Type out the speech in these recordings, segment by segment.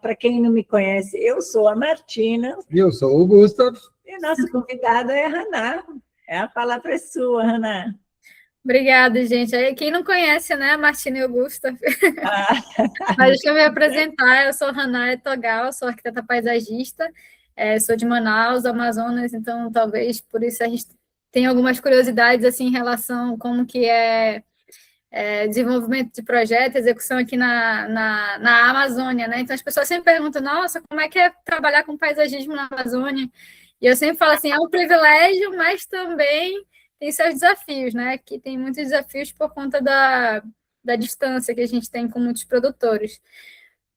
para quem não me conhece, eu sou a Martina. E eu sou o Gustavo. E nossa convidada é a Haná. A palavra é sua, Haná. Obrigada, gente. Quem não conhece, né, a Martina e o Gustavo. Mas deixa eu me apresentar. Eu sou Haná Togal, sou arquiteta paisagista, sou de Manaus, Amazonas, então talvez por isso a gente tenha algumas curiosidades assim, em relação a como que é desenvolvimento de projeto, execução aqui na Amazônia, né? Então as pessoas sempre perguntam, nossa, como é que é trabalhar com paisagismo na Amazônia? E eu sempre falo assim, é um privilégio, mas também tem seus desafios, né? Que tem muitos desafios por conta da distância que a gente tem com muitos produtores.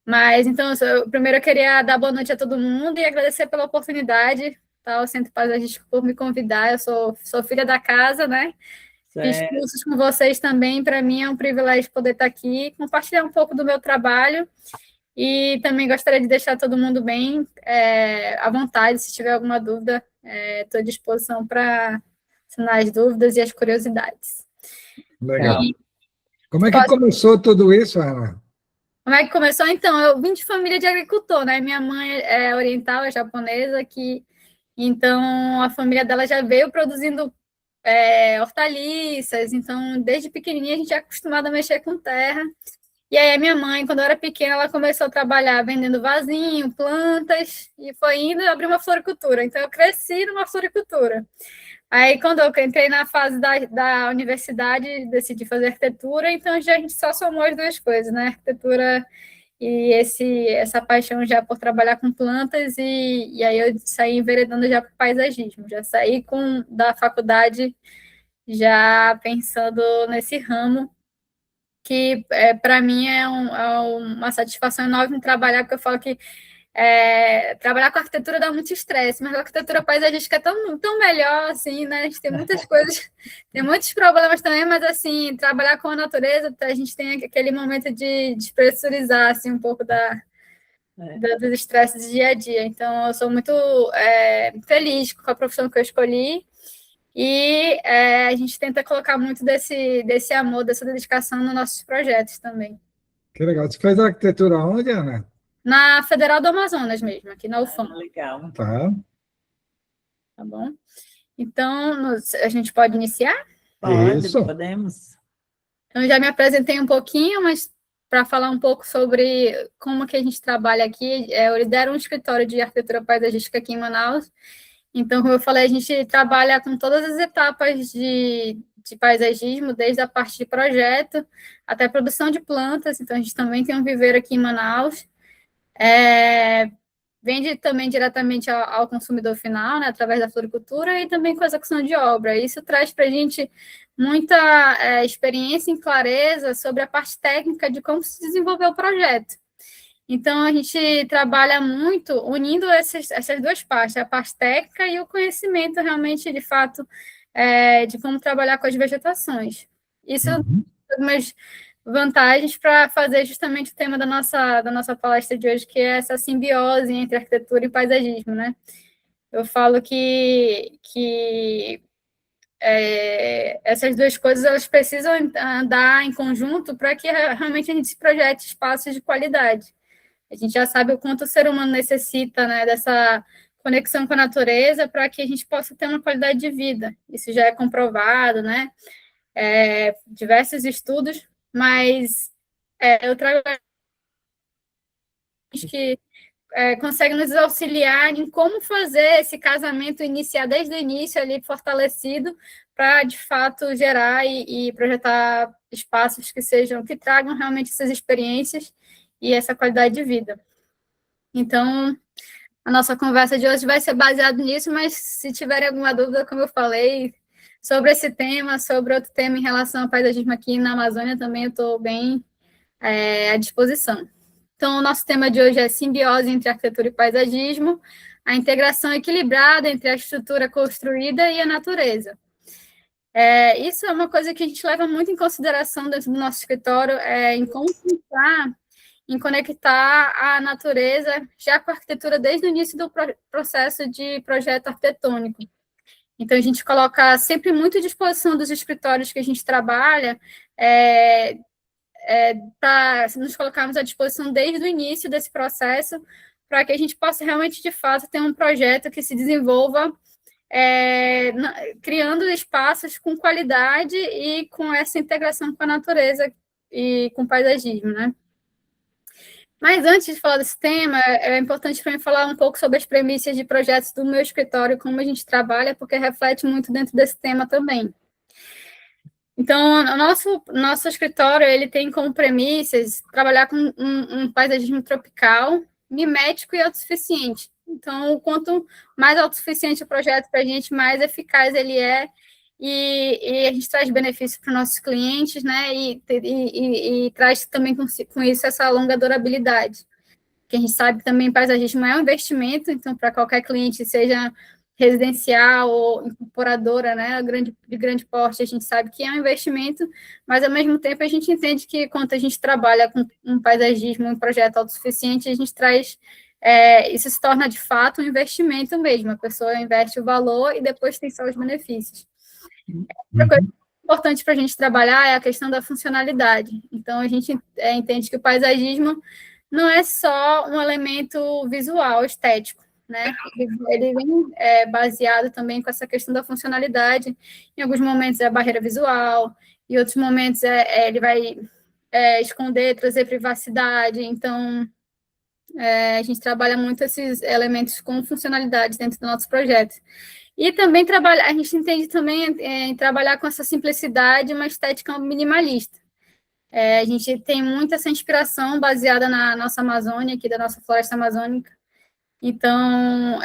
Mas, então, primeiro eu queria dar boa noite a todo mundo e agradecer pela oportunidade, tá? O Centro Paisagístico por me convidar. Eu sou filha da casa, né? Fiz cursos com vocês também. Para mim é um privilégio poder estar aqui, compartilhar um pouco do meu trabalho. E também gostaria de deixar todo mundo bem à vontade. Se tiver alguma dúvida, estou à disposição para sanar as dúvidas e as curiosidades. Legal. Como é que começou tudo isso, Ana? Como é que começou? Então, eu vim de família de agricultor, né? Minha mãe é oriental, é japonesa, então a família dela já veio produzindo hortaliças, então desde pequenininha a gente é acostumado a mexer com terra. E aí a minha mãe, quando eu era pequena, ela começou a trabalhar vendendo vasinho, plantas, e foi indo abrir uma floricultura. Então eu cresci numa floricultura. Aí, quando eu entrei na fase da universidade, decidi fazer arquitetura, então já a gente só somou as duas coisas, né? Arquitetura e essa paixão já por trabalhar com plantas, e aí eu saí enveredando já para o paisagismo, já saí da faculdade já pensando nesse ramo, que para mim é uma satisfação enorme trabalhar, porque eu falo que trabalhar com arquitetura dá muito estresse, mas a arquitetura paisagística é tão melhor, assim, né? A gente tem muitas coisas, tem muitos problemas também, mas, assim, trabalhar com a natureza, a gente tem aquele momento de despressurizar, assim, um pouco dos estresses do dia a dia. Então, eu sou muito feliz com a profissão que eu escolhi e a gente tenta colocar muito desse amor, dessa dedicação nos nossos projetos também. Que legal. Você faz arquitetura onde, Ana? Na Federal do Amazonas mesmo, aqui na UFAM. Legal. Tá. Tá bom? Então, a gente pode iniciar? Podemos. Então, já me apresentei um pouquinho, mas para falar um pouco sobre como que a gente trabalha aqui, eu lidero um escritório de arquitetura paisagística aqui em Manaus. Então, como eu falei, a gente trabalha com todas as etapas de paisagismo, desde a parte de projeto até a produção de plantas. Então, a gente também tem um viveiro aqui em Manaus. Vende também diretamente ao consumidor final, né, através da floricultura e também com a execução de obra. Isso traz para a gente muita experiência e clareza sobre a parte técnica de como se desenvolveu o projeto. Então, a gente trabalha muito unindo essas duas partes, a parte técnica e o conhecimento realmente, de fato, de como trabalhar com as vegetações. Isso é algumas vantagens para fazer justamente o tema da nossa palestra de hoje, que é essa simbiose entre arquitetura e paisagismo, né? Eu falo que essas duas coisas elas precisam andar em conjunto para que realmente a gente se projete espaços de qualidade. A gente já sabe o quanto o ser humano necessita, né, dessa conexão com a natureza para que a gente possa ter uma qualidade de vida. Isso já é comprovado, né? Diversos estudos, mas eu trago que consegue nos auxiliar em como fazer esse casamento iniciar desde o início ali fortalecido para, de fato, gerar e projetar espaços que tragam realmente essas experiências e essa qualidade de vida. Então, a nossa conversa de hoje vai ser baseada nisso, mas se tiverem alguma dúvida, como eu falei, sobre esse tema, sobre outro tema em relação ao paisagismo aqui na Amazônia, também eu estou bem à disposição. Então, o nosso tema de hoje é simbiose entre arquitetura e paisagismo, a integração equilibrada entre a estrutura construída e a natureza. Isso é uma coisa que a gente leva muito em consideração dentro do nosso escritório, em como pensar em conectar a natureza já com a arquitetura desde o início do processo de projeto arquitetônico. Então, a gente coloca sempre muito à disposição dos escritórios que a gente trabalha para nos colocarmos à disposição desde o início desse processo, para que a gente possa realmente, de fato, ter um projeto que se desenvolva criando espaços com qualidade e com essa integração com a natureza e com o paisagismo, né? Mas antes de falar desse tema, é importante para mim falar um pouco sobre as premissas de projetos do meu escritório, como a gente trabalha, porque reflete muito dentro desse tema também. Então, o nosso escritório, ele tem como premissas trabalhar com um paisagismo tropical, mimético e autossuficiente. Então, quanto mais autossuficiente o projeto para a gente, mais eficaz ele é, e a gente traz benefícios para os nossos clientes, né? E traz também com isso essa longa durabilidade. Que a gente sabe que também paisagismo é um investimento, então, para qualquer cliente, seja residencial ou incorporadora, né, de grande porte, a gente sabe que é um investimento, mas, ao mesmo tempo, a gente entende que, quando a gente trabalha com um paisagismo, um projeto autossuficiente, a gente traz... isso se torna, de fato, um investimento mesmo. A pessoa investe o valor e depois tem só os benefícios. Outra coisa importante para a gente trabalhar é a questão da funcionalidade. Então, a gente entende que o paisagismo não é só um elemento visual, estético, né? Ele vem baseado também com essa questão da funcionalidade. Em alguns momentos é a barreira visual, em outros momentos ele vai esconder, trazer privacidade. Então, a gente trabalha muito esses elementos com funcionalidade dentro do nosso projeto. E também a gente entende também em trabalhar com essa simplicidade, uma estética minimalista. A gente tem muita essa inspiração baseada na nossa Amazônia, aqui da nossa floresta amazônica. Então,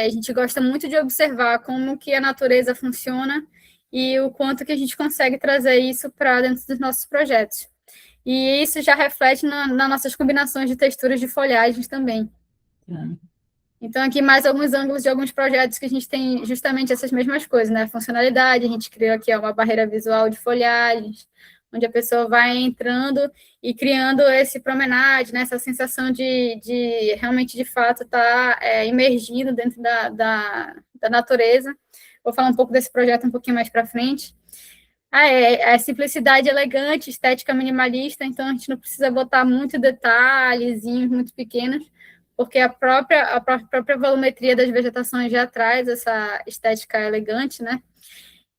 a gente gosta muito de observar como que a natureza funciona e o quanto que a gente consegue trazer isso para dentro dos nossos projetos. E isso já reflete nas nossas combinações de texturas de folhagens também. Então, aqui mais alguns ângulos de alguns projetos que a gente tem justamente essas mesmas coisas, né? Funcionalidade, a gente criou aqui uma barreira visual de folhagens, onde a pessoa vai entrando e criando esse promenade, né? Essa sensação de realmente, de fato, estar imergindo dentro da natureza. Vou falar um pouco desse projeto um pouquinho mais para frente. A simplicidade elegante, estética minimalista, então a gente não precisa botar muito detalhezinhos muito pequenos, porque a própria volumetria das vegetações já traz essa estética elegante, né?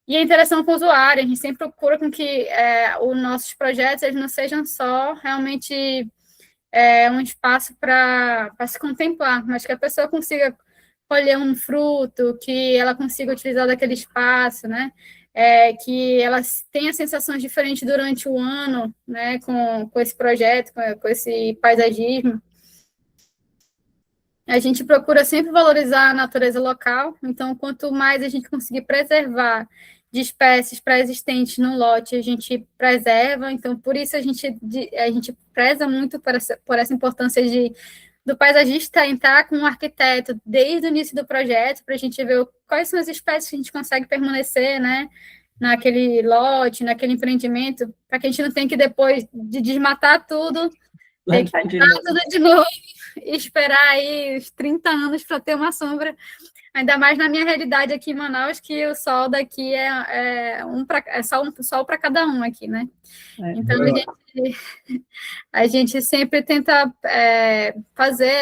E a interação com o usuário, a gente sempre procura com que os nossos projetos eles não sejam só realmente um espaço para se contemplar, mas que a pessoa consiga colher um fruto, que ela consiga utilizar daquele espaço, né? Que ela tenha sensações diferentes durante o ano, né? Com esse projeto, com esse paisagismo. A gente procura sempre valorizar a natureza local, então, quanto mais a gente conseguir preservar de espécies pré-existentes no lote, a gente preserva, então, por isso a gente preza muito por essa importância do paisagista entrar com um arquiteto desde o início do projeto, para a gente ver quais são as espécies que a gente consegue permanecer, né, naquele lote, naquele empreendimento, para que a gente não tenha que, depois de desmatar tudo, ter que plantar tudo de novo, e esperar aí os 30 anos para ter uma sombra, ainda mais na minha realidade aqui em Manaus, que o sol daqui é só um sol para cada um aqui, né? Então, a gente sempre tenta fazer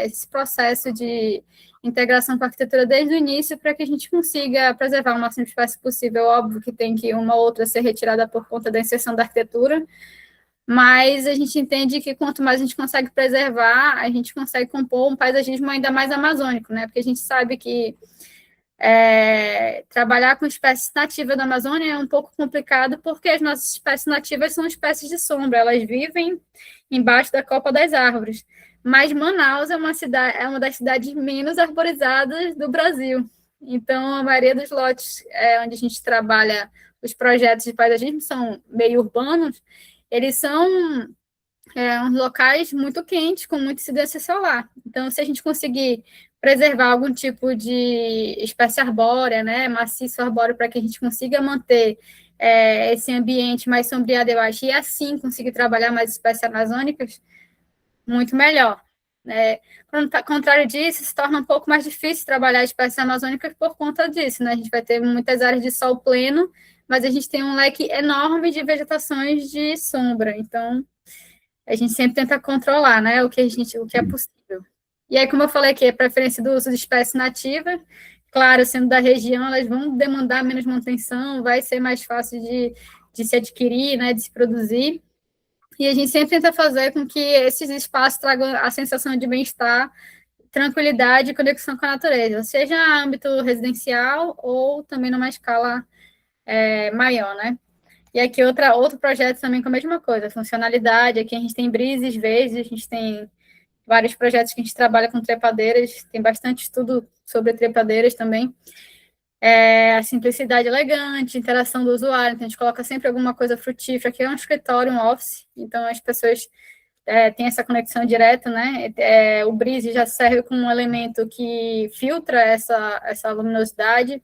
esse processo de integração com a arquitetura desde o início, para que a gente consiga preservar o máximo de espécie possível. Óbvio que tem que uma outra ser retirada por conta da inserção da arquitetura, mas a gente entende que quanto mais a gente consegue preservar, a gente consegue compor um paisagismo ainda mais amazônico, né? Porque a gente sabe que trabalhar com espécies nativas da Amazônia é um pouco complicado, porque as nossas espécies nativas são espécies de sombra, elas vivem embaixo da copa das árvores. Mas Manaus é uma das cidades menos arborizadas do Brasil. Então, a maioria dos lotes onde a gente trabalha os projetos de paisagismo são meio urbanos, eles são uns locais muito quentes, com muita incidência solar. Então, se a gente conseguir preservar algum tipo de espécie arbórea, né, maciço arbóreo, para que a gente consiga manter esse ambiente mais sombreado, eu acho, e assim conseguir trabalhar mais espécies amazônicas, muito melhor. Ao contrário disso, se torna um pouco mais difícil trabalhar espécies amazônicas por conta disso, né? A gente vai ter muitas áreas de sol pleno, mas a gente tem um leque enorme de vegetações de sombra, então a gente sempre tenta controlar, né, o que é possível. E aí, como eu falei aqui, a preferência do uso de espécie nativa, claro, sendo da região, elas vão demandar menos manutenção, vai ser mais fácil de se adquirir, né, de se produzir. E a gente sempre tenta fazer com que esses espaços tragam a sensação de bem-estar, tranquilidade e conexão com a natureza, seja no âmbito residencial ou também numa escala maior, né? E aqui outro projeto também com a mesma coisa, funcionalidade. Aqui a gente tem brises, vezes, a gente tem vários projetos que a gente trabalha com trepadeiras, tem bastante estudo sobre trepadeiras também. A simplicidade elegante, interação do usuário, então a gente coloca sempre alguma coisa frutífera. Aqui é um escritório, um office, então as pessoas têm essa conexão direta, né? O Breeze já serve como um elemento que filtra essa luminosidade,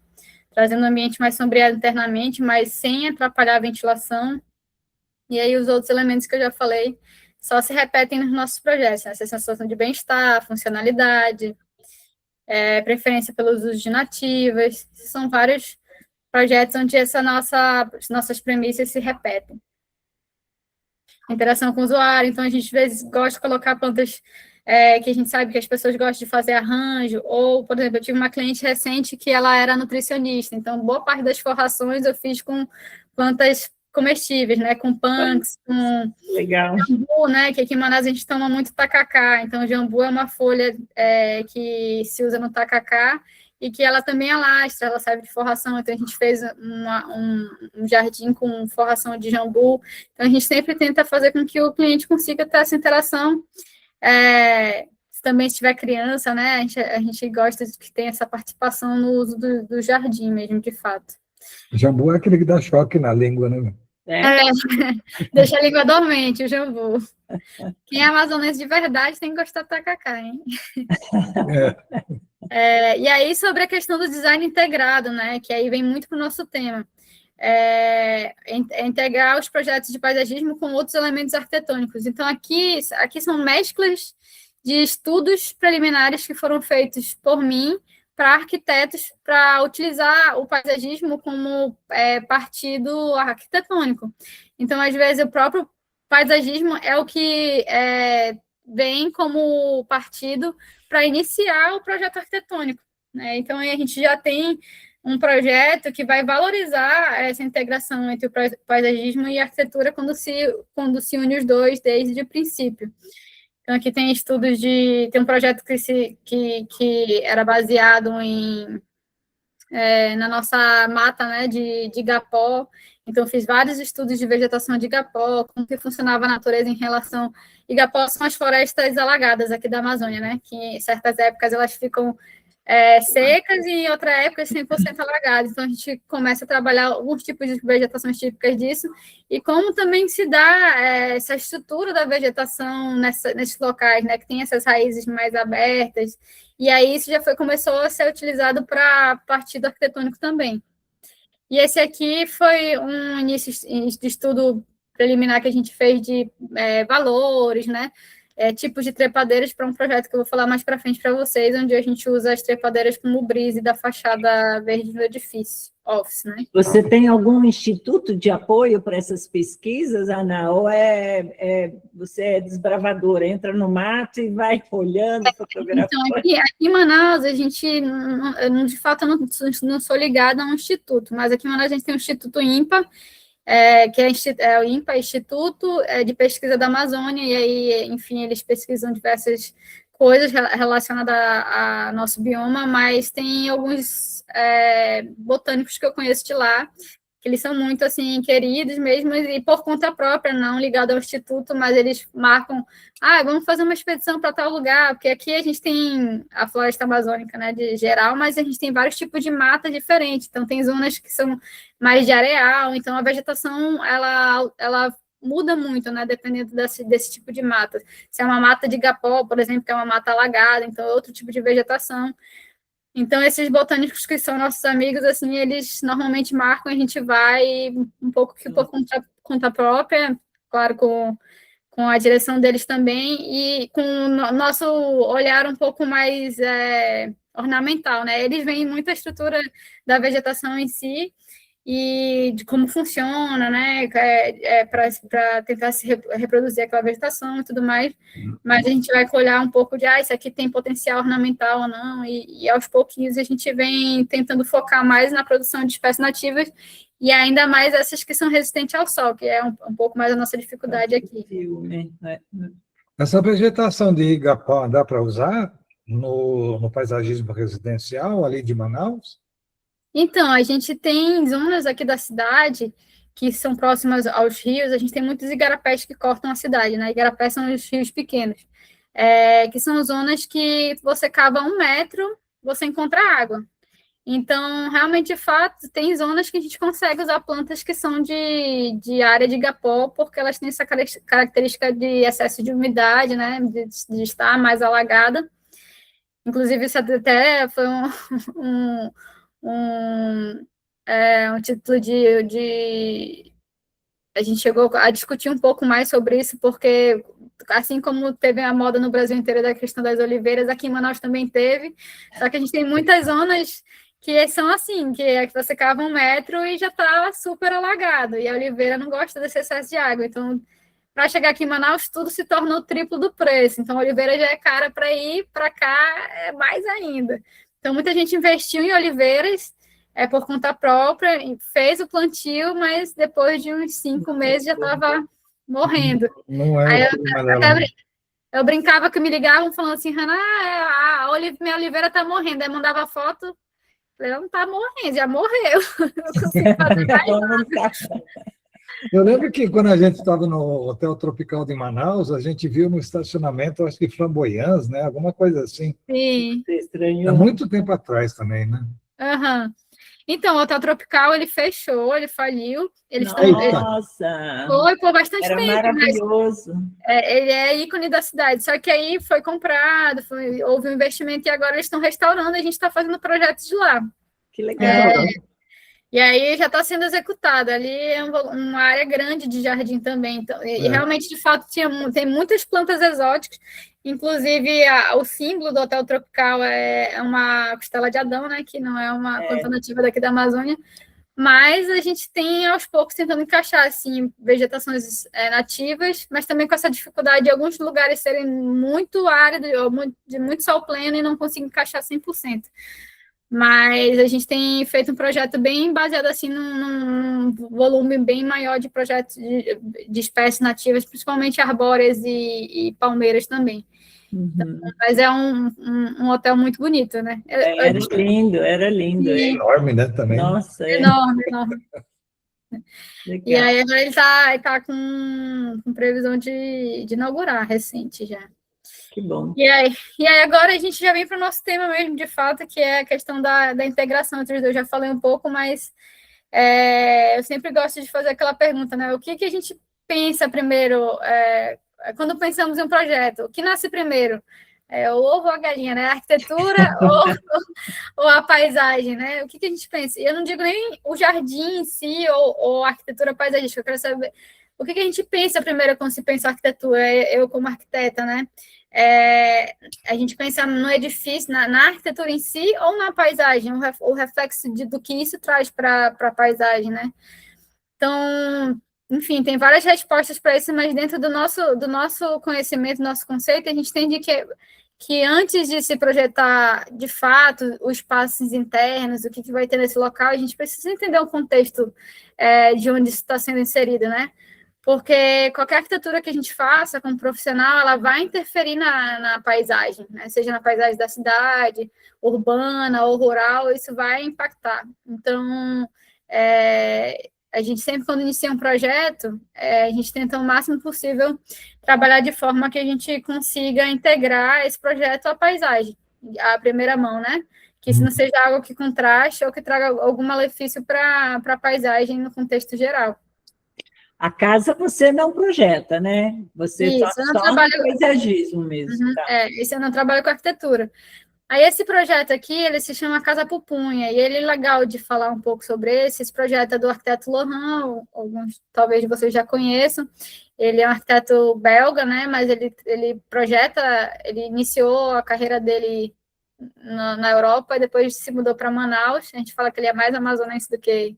trazendo um ambiente mais sombreado internamente, mas sem atrapalhar a ventilação. E aí os outros elementos que eu já falei só se repetem nos nossos projetos, né? Essa sensação de bem-estar, funcionalidade, preferência pelos usos de nativas. São vários projetos onde nossas premissas se repetem. Interação com o usuário, então a gente às vezes gosta de colocar plantas que a gente sabe que as pessoas gostam de fazer arranjo, ou, por exemplo, eu tive uma cliente recente que ela era nutricionista, então boa parte das forrações eu fiz com plantas comestíveis, né, com punks, com Legal. jambu, né, que aqui em Manaus a gente toma muito tacacá, então jambu é uma folha que se usa no tacacá, e que ela também alastra, ela serve de forração, então a gente fez um jardim com forração de jambu, então a gente sempre tenta fazer com que o cliente consiga ter essa interação, se também tiver criança, né, a gente gosta de que tenha essa participação no uso do jardim mesmo, de fato. Jambu é aquele que dá choque na língua, né? Deixa a língua dormente, o jambu. Quem é amazonense de verdade tem que gostar do tacacá, hein? E aí, sobre a questão do design integrado, né, que aí vem muito para o nosso tema, integrar os projetos de paisagismo com outros elementos arquitetônicos. Então, aqui são mesclas de estudos preliminares que foram feitos por mim para arquitetos, para utilizar o paisagismo como partido arquitetônico. Então, às vezes, o próprio paisagismo é o que vem como partido para iniciar o projeto arquitetônico, né? Então, a gente já tem um projeto que vai valorizar essa integração entre o paisagismo e a arquitetura quando se une os dois desde o princípio. Então, aqui tem estudos tem um projeto que era baseado na nossa mata, né, de igapó. Então, fiz vários estudos de vegetação de igapó, como que funcionava a natureza em relação... Igapó são as florestas alagadas aqui da Amazônia, né, que em certas épocas elas ficam secas e em outra época 100% alagadas. Então, a gente começa a trabalhar alguns tipos de vegetações típicas disso e como também se dá essa estrutura da vegetação nesses locais, né, que tem essas raízes mais abertas. E aí isso começou a ser utilizado para partido arquitetônico também. E esse aqui foi um início de estudo preliminar que a gente fez de valores, né? Tipos de trepadeiras para um projeto que eu vou falar mais para frente para vocês, onde a gente usa as trepadeiras como brise da fachada verde do edifício, office, né? Você tem algum instituto de apoio para essas pesquisas, Ana? Ou você é desbravadora, entra no mato e vai olhando, fotografando? Então, aqui em Manaus, a gente, de fato, eu não sou ligada a um instituto, mas aqui em Manaus a gente tem o Instituto INPA, que é o INPA, Instituto de Pesquisa da Amazônia, e aí, enfim, eles pesquisam diversas coisas relacionadas a nosso bioma, mas tem alguns botânicos que eu conheço de lá, que eles são muito, assim, queridos mesmo, e por conta própria, não ligado ao Instituto, mas eles marcam, vamos fazer uma expedição para tal lugar, porque aqui a gente tem a floresta amazônica, né, de geral, mas a gente tem vários tipos de mata diferentes, então tem zonas que são mais de areal, então a vegetação, ela muda muito, né, dependendo desse tipo de mata. Se é uma mata de igapó, por exemplo, que é uma mata alagada, então é outro tipo de vegetação. Então, esses botânicos que são nossos amigos, assim, eles normalmente marcam, a gente vai um pouco que por conta própria, claro, com a direção deles também, e com o nosso olhar um pouco mais ornamental, né? Eles veem muito a estrutura da vegetação em si, e de como funciona, né, para tentar se reproduzir aquela vegetação e tudo mais, mas a gente vai olhar um pouco de, isso aqui tem potencial ornamental ou não, e aos pouquinhos a gente vem tentando focar mais na produção de espécies nativas, e ainda mais essas que são resistentes ao sol, que é um pouco mais a nossa dificuldade aqui. Essa vegetação de igapó dá para usar no paisagismo residencial ali de Manaus? Então, a gente tem zonas aqui da cidade que são próximas aos rios, a gente tem muitos igarapés que cortam a cidade, né? Igarapés são os rios pequenos, que são zonas que você cava 1 metro, você encontra água. Então, realmente, de fato, tem zonas que a gente consegue usar plantas que são de área de igapó, porque elas têm essa característica de excesso de umidade, né? De estar mais alagada. Inclusive, isso até foi um título a gente chegou a discutir um pouco mais sobre isso, porque assim como teve a moda no Brasil inteiro da questão das oliveiras, aqui em Manaus também teve, só que a gente tem muitas zonas que são assim, que você cava 1 metro e já está super alagado, e a oliveira não gosta desse excesso de água, então para chegar aqui em Manaus, tudo se torna o triplo do preço, então a oliveira já é cara para ir, para cá é mais ainda. Então, muita gente investiu em oliveiras por conta própria, fez o plantio, mas depois de uns 5 meses já estava morrendo. Não é Aí o clima dela. eu brincava que me ligavam falando assim, Hannah, minha oliveira está morrendo. Aí mandava foto, ela não está morrendo, já morreu. Não consigo fazer mais nada. Eu lembro que quando a gente estava no Hotel Tropical de Manaus, a gente viu no estacionamento, acho que flamboyãs, né? Alguma coisa assim. Sim. Há muito tempo atrás também, né? Uhum. Então, o Hotel Tropical, ele fechou, ele faliu. Nossa! Foi por bastante Era tempo. maravilhoso. Ele é ícone da cidade, só que aí foi comprado, houve um investimento e agora eles estão restaurando, a gente está fazendo projetos de lá. Que legal! E aí já está sendo executado. Ali é uma área grande de jardim também. Então, e realmente, de fato, tem muitas plantas exóticas. Inclusive, o símbolo do Hotel Tropical é uma costela de Adão, né? Que não é uma planta nativa daqui da Amazônia. Mas a gente tem, aos poucos, tentando encaixar, assim, vegetações nativas, mas também com essa dificuldade de alguns lugares serem muito áridos, ou de muito sol pleno, e não consigo encaixar 100%. Mas a gente tem feito um projeto bem baseado assim num volume bem maior de projetos de espécies nativas, principalmente arbóreas e palmeiras também. Uhum. Então, mas é um hotel muito bonito, né? Era lindo, era lindo. É enorme, né, também. Nossa, enorme, enorme. Legal. E aí agora ele tá com previsão de inaugurar recente já. Que bom. E aí agora a gente já vem para o nosso tema mesmo, de fato, que é a questão da integração entre os dois. Eu já falei um pouco, mas eu sempre gosto de fazer aquela pergunta, né? O que a gente pensa primeiro quando pensamos em um projeto? O que nasce primeiro? O ovo ou a galinha, né? A arquitetura ou a paisagem, né? O que a gente pensa? E eu não digo nem o jardim em si ou a arquitetura paisagística, eu quero saber o que a gente pensa primeiro quando se pensa arquitetura, eu como arquiteta, né? A gente pensa no edifício, na arquitetura em si ou na paisagem, o reflexo do que isso traz para a paisagem, né? Então, enfim, tem várias respostas para isso, mas dentro do nosso conhecimento, do nosso conceito, a gente entende que antes de se projetar, de fato, os espaços internos, o que vai ter nesse local, a gente precisa entender o contexto de onde isso está sendo inserido, né? Porque qualquer arquitetura que a gente faça como profissional, ela vai interferir na paisagem, né? Seja na paisagem da cidade, urbana ou rural, isso vai impactar. Então, a gente sempre, quando inicia um projeto, a gente tenta o máximo possível trabalhar de forma que a gente consiga integrar esse projeto à paisagem, à primeira mão, né? Que isso não seja algo que contraste ou que traga algum malefício para a paisagem no contexto geral. A casa você não projeta, né? Você só trabalha com paisagismo mesmo. Uhum, tá? Isso eu não trabalho com arquitetura. Aí esse projeto aqui, ele se chama Casa Pupunha, e ele é legal de falar um pouco sobre esse projeto é do arquiteto Laurent, alguns talvez vocês já conheçam. Ele é um arquiteto belga, né? Mas ele ele iniciou a carreira dele na Europa e depois se mudou para Manaus. A gente fala que ele é mais amazonense do que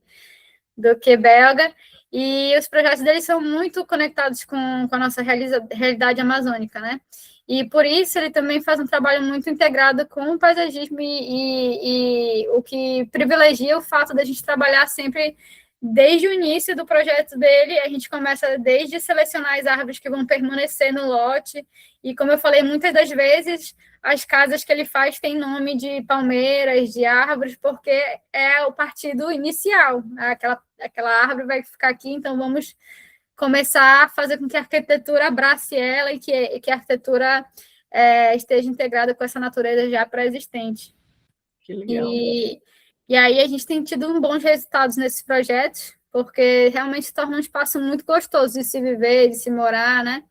do que belga, e os projetos deles são muito conectados com a nossa realidade amazônica, né? E por isso ele também faz um trabalho muito integrado com o paisagismo e o que privilegia o fato da gente trabalhar sempre desde o início do projeto dele. A gente começa desde selecionar as árvores que vão permanecer no lote, e como eu falei, muitas das vezes as casas que ele faz têm nome de palmeiras, de árvores, porque é o partido inicial. Aquela árvore vai ficar aqui, então vamos começar a fazer com que a arquitetura abrace ela e que a arquitetura esteja integrada com essa natureza já pré-existente. Que legal. E aí a gente tem tido bons resultados nesses projetos, porque realmente se torna um espaço muito gostoso de se viver, de se morar, né?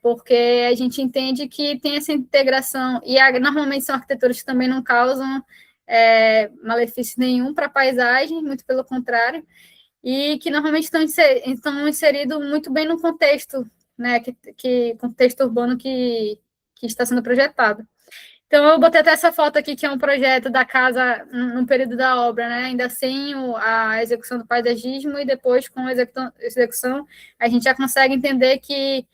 Porque a gente entende que tem essa integração, e normalmente são arquiteturas que também não causam malefício nenhum para a paisagem, muito pelo contrário, e que normalmente estão inseridos muito bem no contexto, né, contexto urbano que está sendo projetado. Então, eu botei até essa foto aqui, que é um projeto da casa no período da obra, né, ainda sem a execução do paisagismo, e depois, com a execução, a gente já consegue entender que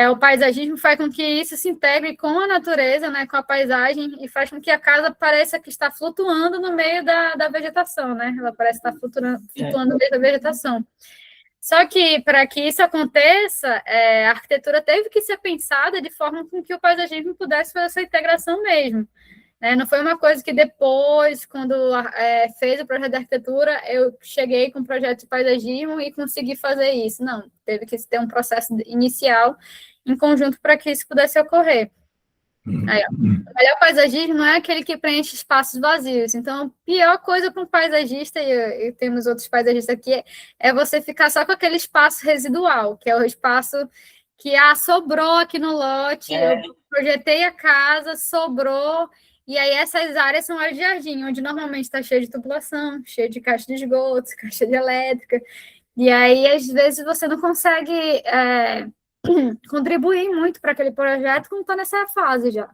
o paisagismo faz com que isso se integre com a natureza, né, com a paisagem, e faz com que a casa pareça que está flutuando no meio da vegetação, né? Ela parece estar flutuando no meio da vegetação. Só que, para que isso aconteça, a arquitetura teve que ser pensada de forma com que o paisagismo pudesse fazer essa integração mesmo. Não foi uma coisa que depois, quando fez o projeto de arquitetura, eu cheguei com o projeto de paisagismo e consegui fazer isso. Não, teve que ter um processo inicial em conjunto para que isso pudesse ocorrer. Aí, o melhor paisagismo não é aquele que preenche espaços vazios. Então, a pior coisa para um paisagista, e temos outros paisagistas aqui, é você ficar só com aquele espaço residual, que é o espaço que sobrou aqui no lote, eu projetei a casa, sobrou. E aí essas áreas são áreas de jardim, onde normalmente está cheio de tubulação, cheio de caixa de esgoto, caixa de elétrica. E aí, às vezes, você não consegue contribuir muito para aquele projeto quando está nessa fase já.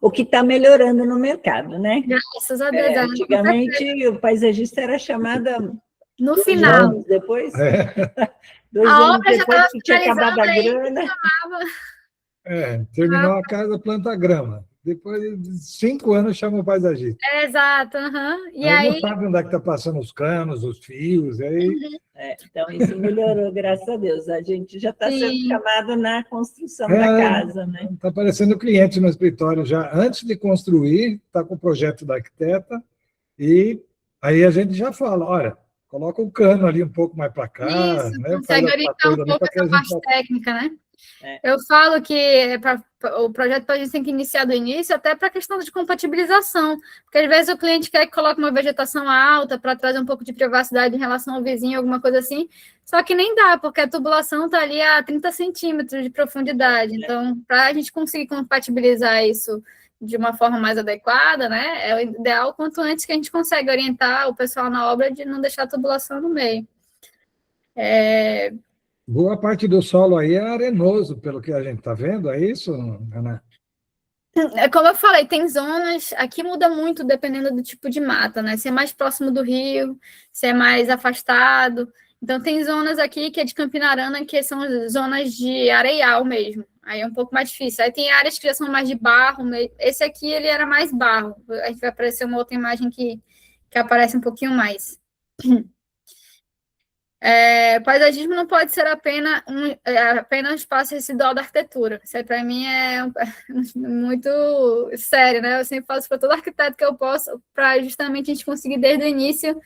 O que está melhorando no mercado, né? Graças a Deus. Antigamente, o paisagista era chamada... No final. Anos depois. 2 anos depois que tinha acabado a grana. Terminou a casa, planta grama. Depois de 5 anos, chama o paisagista. Exato. E aí não sabe onde é que está passando os canos, os fios. Aí... então, isso melhorou, graças a Deus. A gente já está sendo chamado na construção da casa, né? Está aparecendo cliente no escritório já antes de construir, está com o projeto da arquiteta, e aí a gente já fala, olha, coloca o cano ali um pouco mais para cá. Isso, né? consegue orientar um pouco essa parte técnica, né? Eu falo que o projeto a gente tem que iniciar do início, até para a questão de compatibilização, porque às vezes o cliente quer que coloque uma vegetação alta para trazer um pouco de privacidade em relação ao vizinho, alguma coisa assim, só que nem dá, porque a tubulação está ali a 30 centímetros de profundidade. Então, para a gente conseguir compatibilizar isso de uma forma mais adequada, né, é o ideal quanto antes que a gente consegue orientar o pessoal na obra de não deixar a tubulação no meio. Boa parte do solo aí é arenoso, pelo que a gente está vendo, é isso, Ana? Como eu falei, tem zonas, aqui muda muito dependendo do tipo de mata, né? Se é mais próximo do rio, se é mais afastado. Então, tem zonas aqui que é de Campinarana, que são zonas de areial mesmo. Aí é um pouco mais difícil. Aí tem áreas que já são mais de barro. Esse aqui, ele era mais barro. A gente vai aparecer uma outra imagem que aparece um pouquinho mais. Paisagismo não pode ser apenas um espaço residual da arquitetura. Isso aí, para mim, é muito sério, né? Eu sempre faço para todo arquiteto que eu posso, para justamente a gente conseguir, desde o início,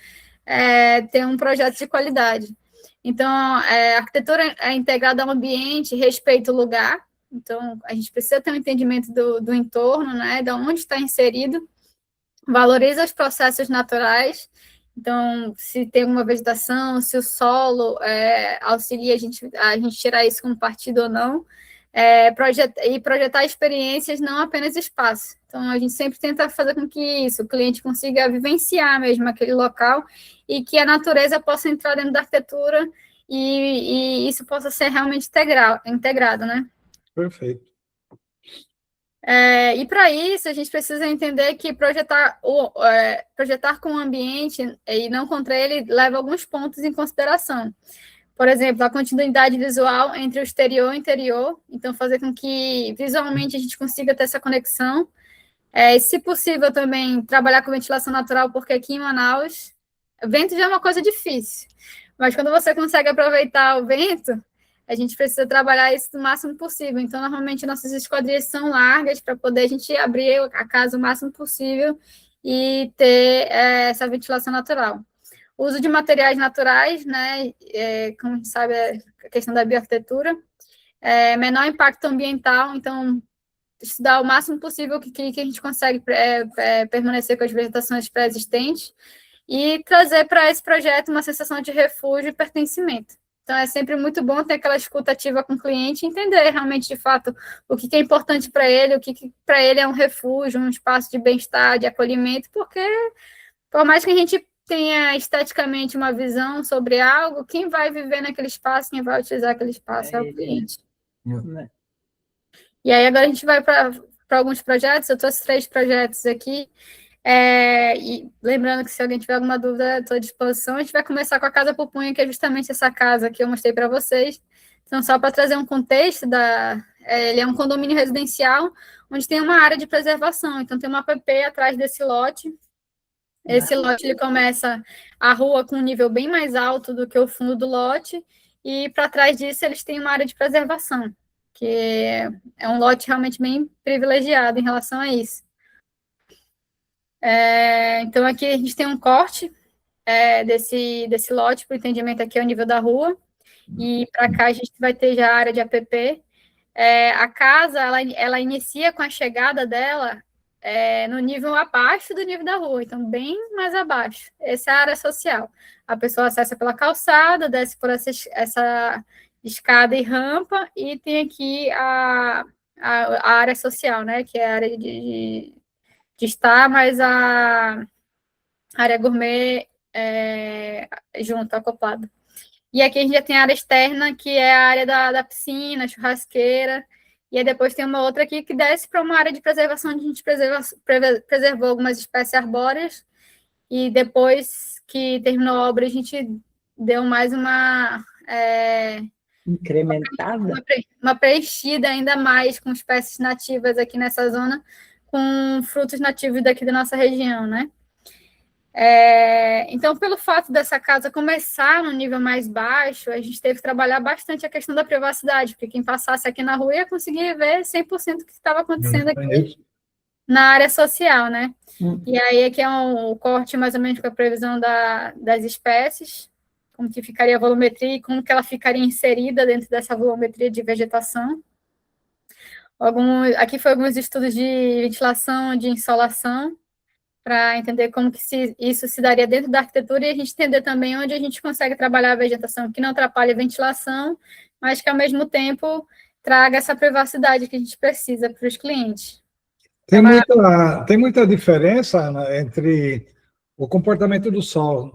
ter um projeto de qualidade. Então, a arquitetura é integrada ao ambiente, respeita o lugar. Então, a gente precisa ter um entendimento do entorno, né? De onde está inserido, valoriza os processos naturais. Então, se tem uma vegetação, se o solo auxilia a gente tirar isso como partido ou não, projetar experiências, não apenas espaço. Então, a gente sempre tenta fazer com que o cliente consiga vivenciar mesmo aquele local e que a natureza possa entrar dentro da arquitetura e isso possa ser realmente integrado, né? Perfeito. E para isso, a gente precisa entender que projetar com o ambiente e não contra ele leva alguns pontos em consideração. Por exemplo, a continuidade visual entre o exterior e o interior, então fazer com que visualmente a gente consiga ter essa conexão. E, se possível, também trabalhar com ventilação natural, porque aqui em Manaus, vento já é uma coisa difícil, mas quando você consegue aproveitar o vento, a gente precisa trabalhar isso o máximo possível. Então, normalmente, nossas esquadrias são largas para poder a gente abrir a casa o máximo possível e ter essa ventilação natural. O uso de materiais naturais, né, como a gente sabe, a questão da bioarquitetura, menor impacto ambiental, então, estudar o máximo possível que a gente consegue permanecer com as vegetações pré-existentes e trazer para esse projeto uma sensação de refúgio e pertencimento. Então, é sempre muito bom ter aquela escuta ativa com o cliente e entender realmente, de fato, o que é importante para ele, o que para ele é um refúgio, um espaço de bem-estar, de acolhimento, porque, por mais que a gente tenha esteticamente uma visão sobre algo, quem vai viver naquele espaço, quem vai utilizar aquele espaço é o cliente. E aí, agora a gente vai para alguns projetos, eu trouxe 3 projetos aqui, e lembrando que se alguém tiver alguma dúvida, estou à disposição. A gente vai começar com a Casa Pupunha, que é justamente essa casa que eu mostrei para vocês. Então, só para trazer um contexto, ele é um condomínio residencial, onde tem uma área de preservação. Então, tem uma app atrás desse lote. Esse lote, ele começa a rua com um nível bem mais alto do que o fundo do lote, e para trás disso, eles têm uma área de preservação, que é um lote realmente bem privilegiado em relação a isso. Então, aqui a gente tem um corte desse lote, para o entendimento aqui é o nível da rua, e para cá a gente vai ter já a área de app. A casa, ela inicia com a chegada dela no nível abaixo do nível da rua, então bem mais abaixo. Essa é a área social. A pessoa acessa pela calçada, desce por essa escada e rampa, e tem aqui a área social, né, que é a área de estar, mas a área gourmet junto, acoplada. E aqui a gente já tem a área externa, que é a área da piscina, churrasqueira, e aí depois tem uma outra aqui que desce para uma área de preservação, onde a gente preservou algumas espécies arbóreas, e depois que terminou a obra, a gente deu mais uma... incrementada? Uma preenchida ainda mais com espécies nativas aqui nessa zona, com frutos nativos daqui da nossa região, né? Então, pelo fato dessa casa começar no nível mais baixo, a gente teve que trabalhar bastante a questão da privacidade, porque quem passasse aqui na rua ia conseguir ver 100% do que estava acontecendo aqui na área social, né? E aí aqui é um corte mais ou menos com a previsão das espécies, como que ficaria a volumetria e como que ela ficaria inserida dentro dessa volumetria de vegetação. Aqui foi alguns estudos de ventilação, de insolação, para entender como que isso se daria dentro da arquitetura, e a gente entender também onde a gente consegue trabalhar a vegetação que não atrapalhe a ventilação, mas que, ao mesmo tempo, traga essa privacidade que a gente precisa para os clientes. Tem muita diferença, Ana, entre o comportamento do sol,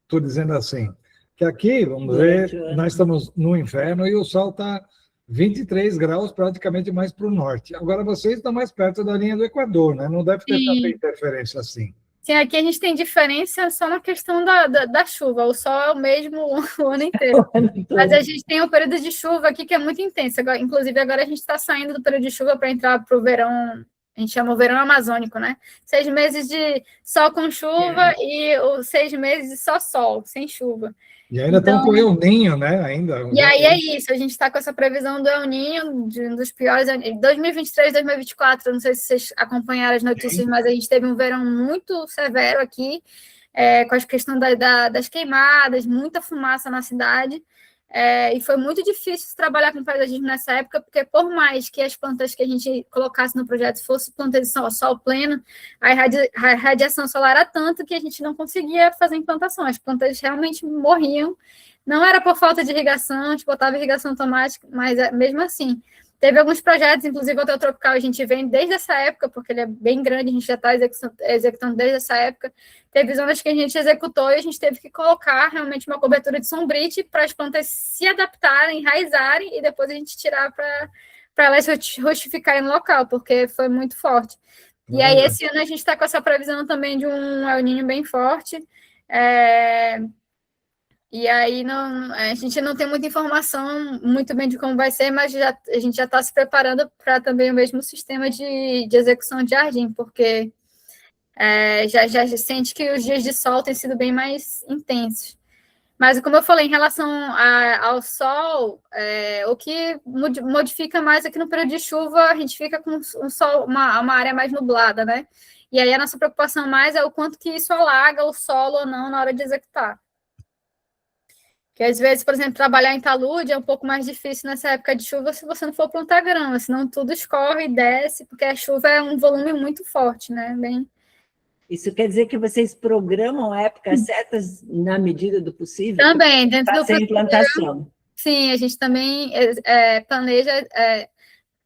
estou dizendo assim, que aqui, vamos ver, nós estamos no inverno e o sol está 23 graus, praticamente mais para o norte. Agora, vocês estão mais perto da linha do Equador, né? Não deve ter tanta interferência assim. Sim, aqui a gente tem diferença só na questão da chuva. O sol é o mesmo o ano inteiro. Mas a gente tem um período de chuva aqui que é muito intenso. Inclusive, agora a gente está saindo do período de chuva para entrar para o verão. A gente chama o verão amazônico, né? 6 meses de sol com chuva e os 6 meses de só sol, sem chuva. E ainda estão com o El Niño, né? E aí é isso, a gente está com essa previsão do El Niño, de um dos piores, 2023, 2024, não sei se vocês acompanharam as notícias, mas a gente teve um verão muito severo aqui, com a questão das queimadas, muita fumaça na cidade, e foi muito difícil trabalhar com paisagismo nessa época, porque por mais que as plantas que a gente colocasse no projeto fossem plantas de sol pleno, a radiação solar era tanto que a gente não conseguia fazer implantação, as plantas realmente morriam, não era por falta de irrigação, a gente botava irrigação automática, mas mesmo assim, teve alguns projetos, inclusive o Hotel Tropical, a gente vem desde essa época, porque ele é bem grande, a gente já está executando desde essa época. Teve zonas que a gente executou e a gente teve que colocar realmente uma cobertura de sombrite para as plantas se adaptarem, enraizarem, e depois a gente tirar para elas rustificarem no local, porque foi muito forte. E aí, esse ano, a gente está com essa previsão também de um El Niño bem forte. E aí, a gente não tem muita informação muito bem de como vai ser, mas a gente já está se preparando para também o mesmo sistema de execução de jardim, porque já sente que os dias de sol têm sido bem mais intensos. Mas, como eu falei, em relação ao sol, o que modifica mais é que no período de chuva a gente fica com um sol, uma área mais nublada, né? E aí a nossa preocupação mais é o quanto que isso alaga o solo ou não na hora de executar. Que às vezes, por exemplo, trabalhar em talude é um pouco mais difícil nessa época de chuva se você não for plantar grama, senão tudo escorre e desce, porque a chuva é um volume muito forte, né? Isso quer dizer que vocês programam épocas certas na medida do possível? Também, dentro do possível. Implantação. Sim, a gente também planeja.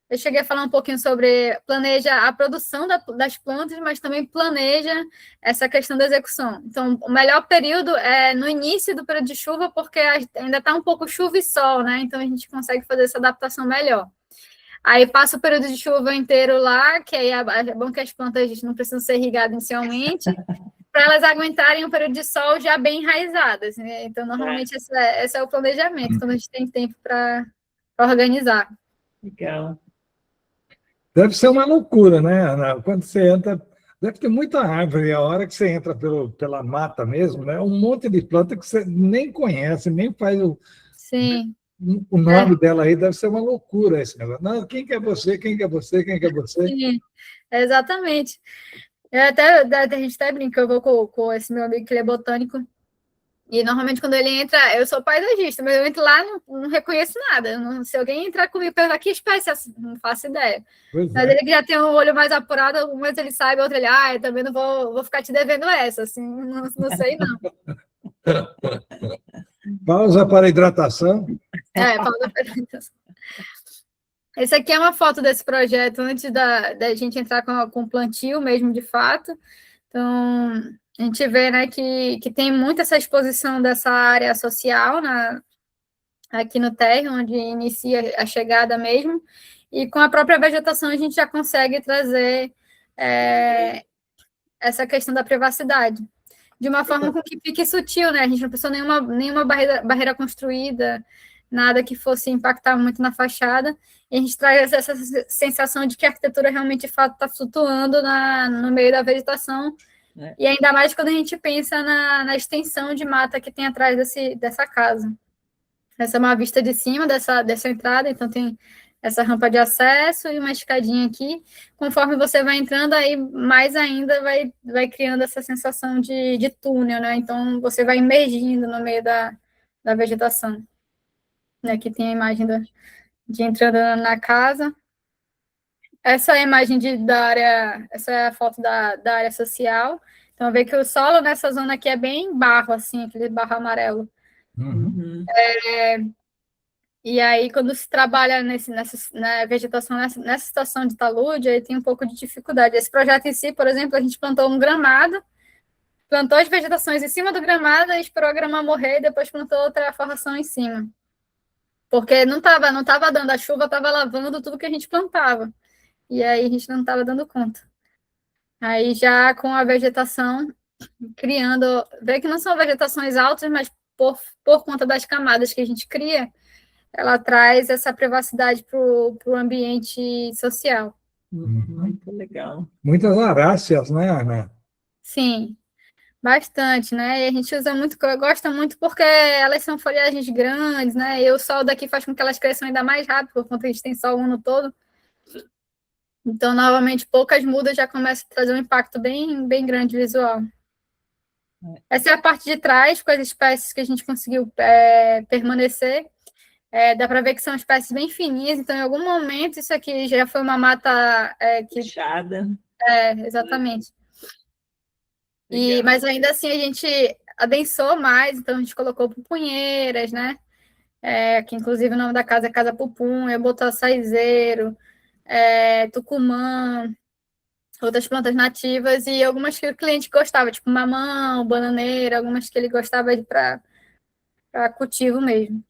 Eu cheguei a falar um pouquinho sobre planeja a produção das plantas, mas também planeja essa questão da execução. Então, o melhor período é no início do período de chuva, porque ainda está um pouco chuva e sol, né? Então, a gente consegue fazer essa adaptação melhor. Aí passa o período de chuva inteiro lá, que aí é bom que as plantas não precisam ser irrigadas inicialmente, para elas aguentarem um período de sol já bem enraizadas, né? Então, normalmente, esse é o planejamento, quando a gente tem tempo para organizar. Legal. Deve ser uma loucura, né, Ana? Quando você entra, deve ter muita árvore, a hora que você entra pela mata mesmo, né? Um monte de planta que você nem conhece, nem faz Sim. O nome dela aí, deve ser uma loucura esse negócio. Não, quem que é você? Quem que é você? Quem que é você? Sim, exatamente. A gente até brinca, eu vou com esse meu amigo que ele é botânico, e normalmente quando ele entra, eu sou paisagista, mas eu entro lá e não reconheço nada. Se alguém entrar comigo e perguntar que espécie, não faço ideia. Mas ele que já tem um olho mais apurado, algumas ele sabe, outra ele, eu também não vou ficar te devendo essa, assim, não sei não. Pausa para hidratação. Pausa para hidratação. Esse aqui é uma foto desse projeto antes da gente entrar com o plantio mesmo, de fato. Então, a gente vê, né, que tem muito essa exposição dessa área social aqui no térreo, onde inicia a chegada mesmo, e com a própria vegetação a gente já consegue trazer essa questão da privacidade, de uma forma com que fique sutil, né? A gente não precisou nenhuma barreira construída, nada que fosse impactar muito na fachada, e a gente traz essa sensação de que a arquitetura realmente, de fato, está flutuando no meio da vegetação, e ainda mais quando a gente pensa na extensão de mata que tem atrás dessa casa. Essa é uma vista de cima dessa entrada, então tem essa rampa de acesso e uma escadinha aqui. Conforme você vai entrando, aí mais ainda vai criando essa sensação de túnel, né? Então você vai emergindo no meio da vegetação. Aqui tem a imagem de entrando na casa. Essa é a imagem da área, essa é a foto da área social. Então, vê que o solo nessa zona aqui é bem barro, assim, aquele barro amarelo. Uhum. E aí, quando se trabalha na vegetação, nessa situação de talude, aí tem um pouco de dificuldade. Esse projeto em si, por exemplo, a gente plantou um gramado, plantou as vegetações em cima do gramado, esperou a grama morrer, e depois plantou outra forração em cima. Porque não tava dando, a chuva estava lavando tudo que a gente plantava. E aí a gente não estava dando conta. Aí já com a vegetação, criando, vê que não são vegetações altas, mas por conta das camadas que a gente cria, ela traz essa privacidade para o ambiente social. Muito legal. Muitas aráceas, né, Ana? Sim, bastante, né? E a gente usa muito, gosta muito porque elas são folhagens grandes, né? E o sol daqui faz com que elas cresçam ainda mais rápido, por conta que a gente tem sol o ano todo. Então, novamente, poucas mudas já começam a trazer um impacto bem, bem grande visual. Essa é a parte de trás, com as espécies que a gente conseguiu permanecer. Dá para ver que são espécies bem fininhas, então, em algum momento, isso aqui já foi uma mata fechada. Exatamente. Mas ainda assim a gente adensou mais, então a gente colocou pupunheiras, né? Que inclusive o nome da casa é Casa Pupunha, botou açaizeiro, tucumã, outras plantas nativas e algumas que o cliente gostava, tipo mamão, bananeira, algumas que ele gostava para cultivo mesmo.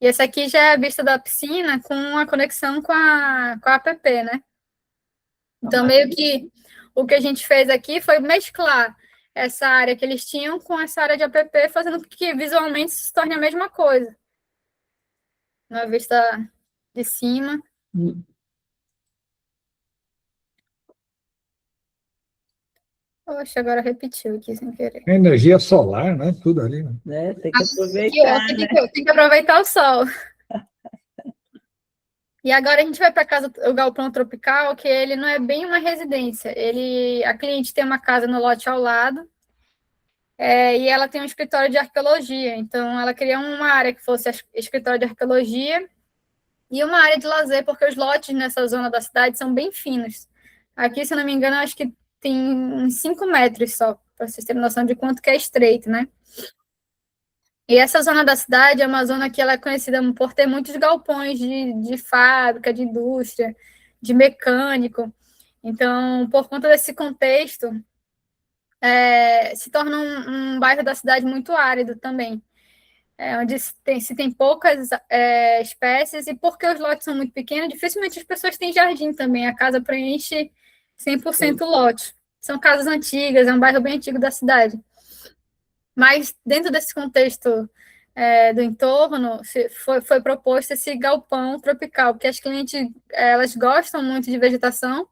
E essa aqui já é a vista da piscina com a conexão com a app, né? Então, meio que o que a gente fez aqui foi mesclar essa área que eles tinham com essa área de app, fazendo com que visualmente se torne a mesma coisa. Na vista de cima. Poxa, agora repetiu aqui sem querer. Energia solar, né? Tudo ali. Né? Tem que aproveitar, aqui, né? Tem que aproveitar o sol. E agora a gente vai para casa, o Galpão Tropical, que ele não é bem uma residência. A cliente tem uma casa no lote ao lado, e ela tem um escritório de arqueologia. Então, ela queria uma área que fosse escritório de arqueologia e uma área de lazer, porque os lotes nessa zona da cidade são bem finos. Aqui, se eu não me engano, acho que tem uns 5 metros só, para vocês terem noção de quanto que é estreito, né? E essa zona da cidade é uma zona que ela é conhecida por ter muitos galpões de fábrica, de indústria, de mecânico. Então, por conta desse contexto, se torna um bairro da cidade muito árido também, onde se tem poucas espécies, e porque os lotes são muito pequenos, dificilmente as pessoas têm jardim também. A casa preenche 100% lote. São casas antigas, é um bairro bem antigo da cidade. Mas, dentro desse contexto do entorno, foi proposto esse galpão tropical, porque as clientes elas gostam muito de vegetação,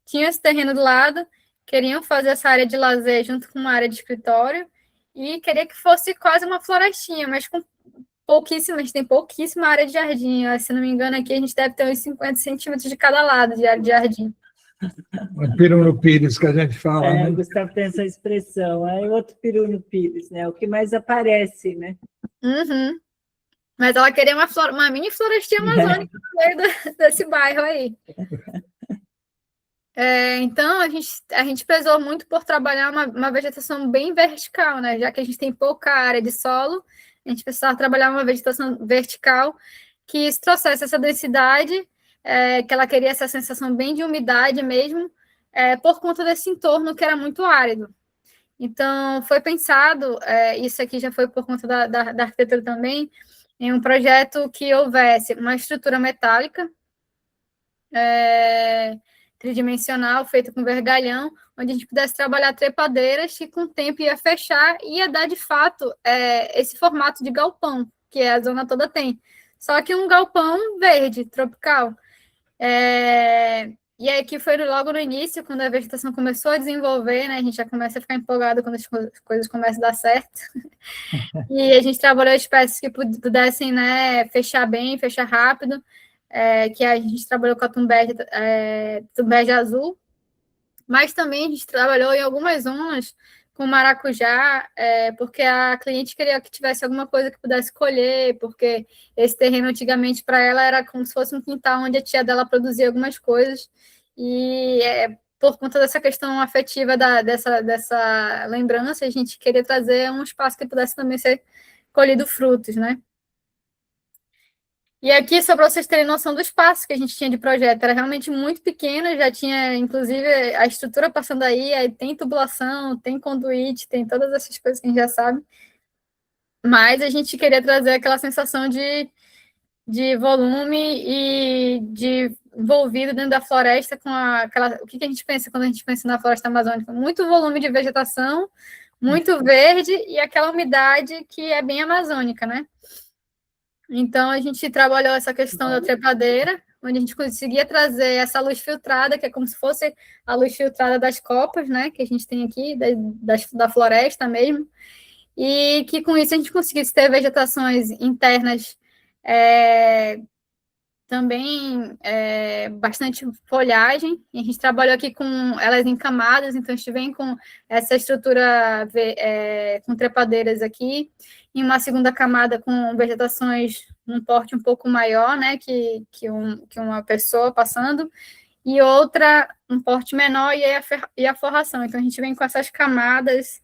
tinham esse terreno do lado, queriam fazer essa área de lazer junto com uma área de escritório, e queria que fosse quase uma florestinha, mas com tem pouquíssima área de jardim. Se não me engano, aqui a gente deve ter uns 50 centímetros de cada lado de área de jardim. Peru no pires, que a gente fala. Né? O Gustavo tem essa expressão. Aí outro peru no pires, né? O que mais aparece, né? Uhum. Mas ela queria uma mini florestinha amazônica no meio desse bairro aí. Então, a gente prezou muito por trabalhar uma vegetação bem vertical, né? Já que a gente tem pouca área de solo, a gente precisava trabalhar uma vegetação vertical que trouxesse essa densidade, que ela queria essa sensação bem de umidade mesmo, por conta desse entorno que era muito árido. Então, foi pensado, isso aqui já foi por conta da arquitetura também, em um projeto que houvesse uma estrutura metálica, tridimensional, feita com vergalhão, onde a gente pudesse trabalhar trepadeiras que com o tempo ia fechar e ia dar, de fato, esse formato de galpão, que a zona toda tem. Só que um galpão verde, tropical. E aí que foi logo no início, quando a vegetação começou a desenvolver, né? A gente já começa a ficar empolgado quando as coisas começam a dar certo. E a gente trabalhou espécies que pudessem, né, fechar bem, fechar rápido, que a gente trabalhou com a tumbege azul, mas também a gente trabalhou em algumas zonas com maracujá, porque a cliente queria que tivesse alguma coisa que pudesse colher, porque esse terreno antigamente para ela era como se fosse um quintal onde a tia dela produzia algumas coisas, e por conta dessa questão afetiva dessa lembrança, a gente queria trazer um espaço que pudesse também ser colhido frutos, né? E aqui, só para vocês terem noção do espaço que a gente tinha de projeto, era realmente muito pequeno, já tinha, inclusive, a estrutura passando aí tem tubulação, tem conduíte, tem todas essas coisas que a gente já sabe, mas a gente queria trazer aquela sensação de volume e de envolvido dentro da floresta com o que a gente pensa quando a gente pensa na floresta amazônica? Muito volume de vegetação, muito verde e aquela umidade que é bem amazônica, né? Então, a gente trabalhou essa questão da trepadeira, onde a gente conseguia trazer essa luz filtrada, que é como se fosse a luz filtrada das copas, né, que a gente tem aqui, da floresta mesmo, e que com isso a gente conseguisse ter vegetações internas também bastante folhagem, e a gente trabalhou aqui com elas em camadas, então a gente vem com essa estrutura com trepadeiras aqui, em uma segunda camada com vegetações num porte um pouco maior, né, que uma pessoa passando, e outra um porte menor, e a forração. Então a gente vem com essas camadas,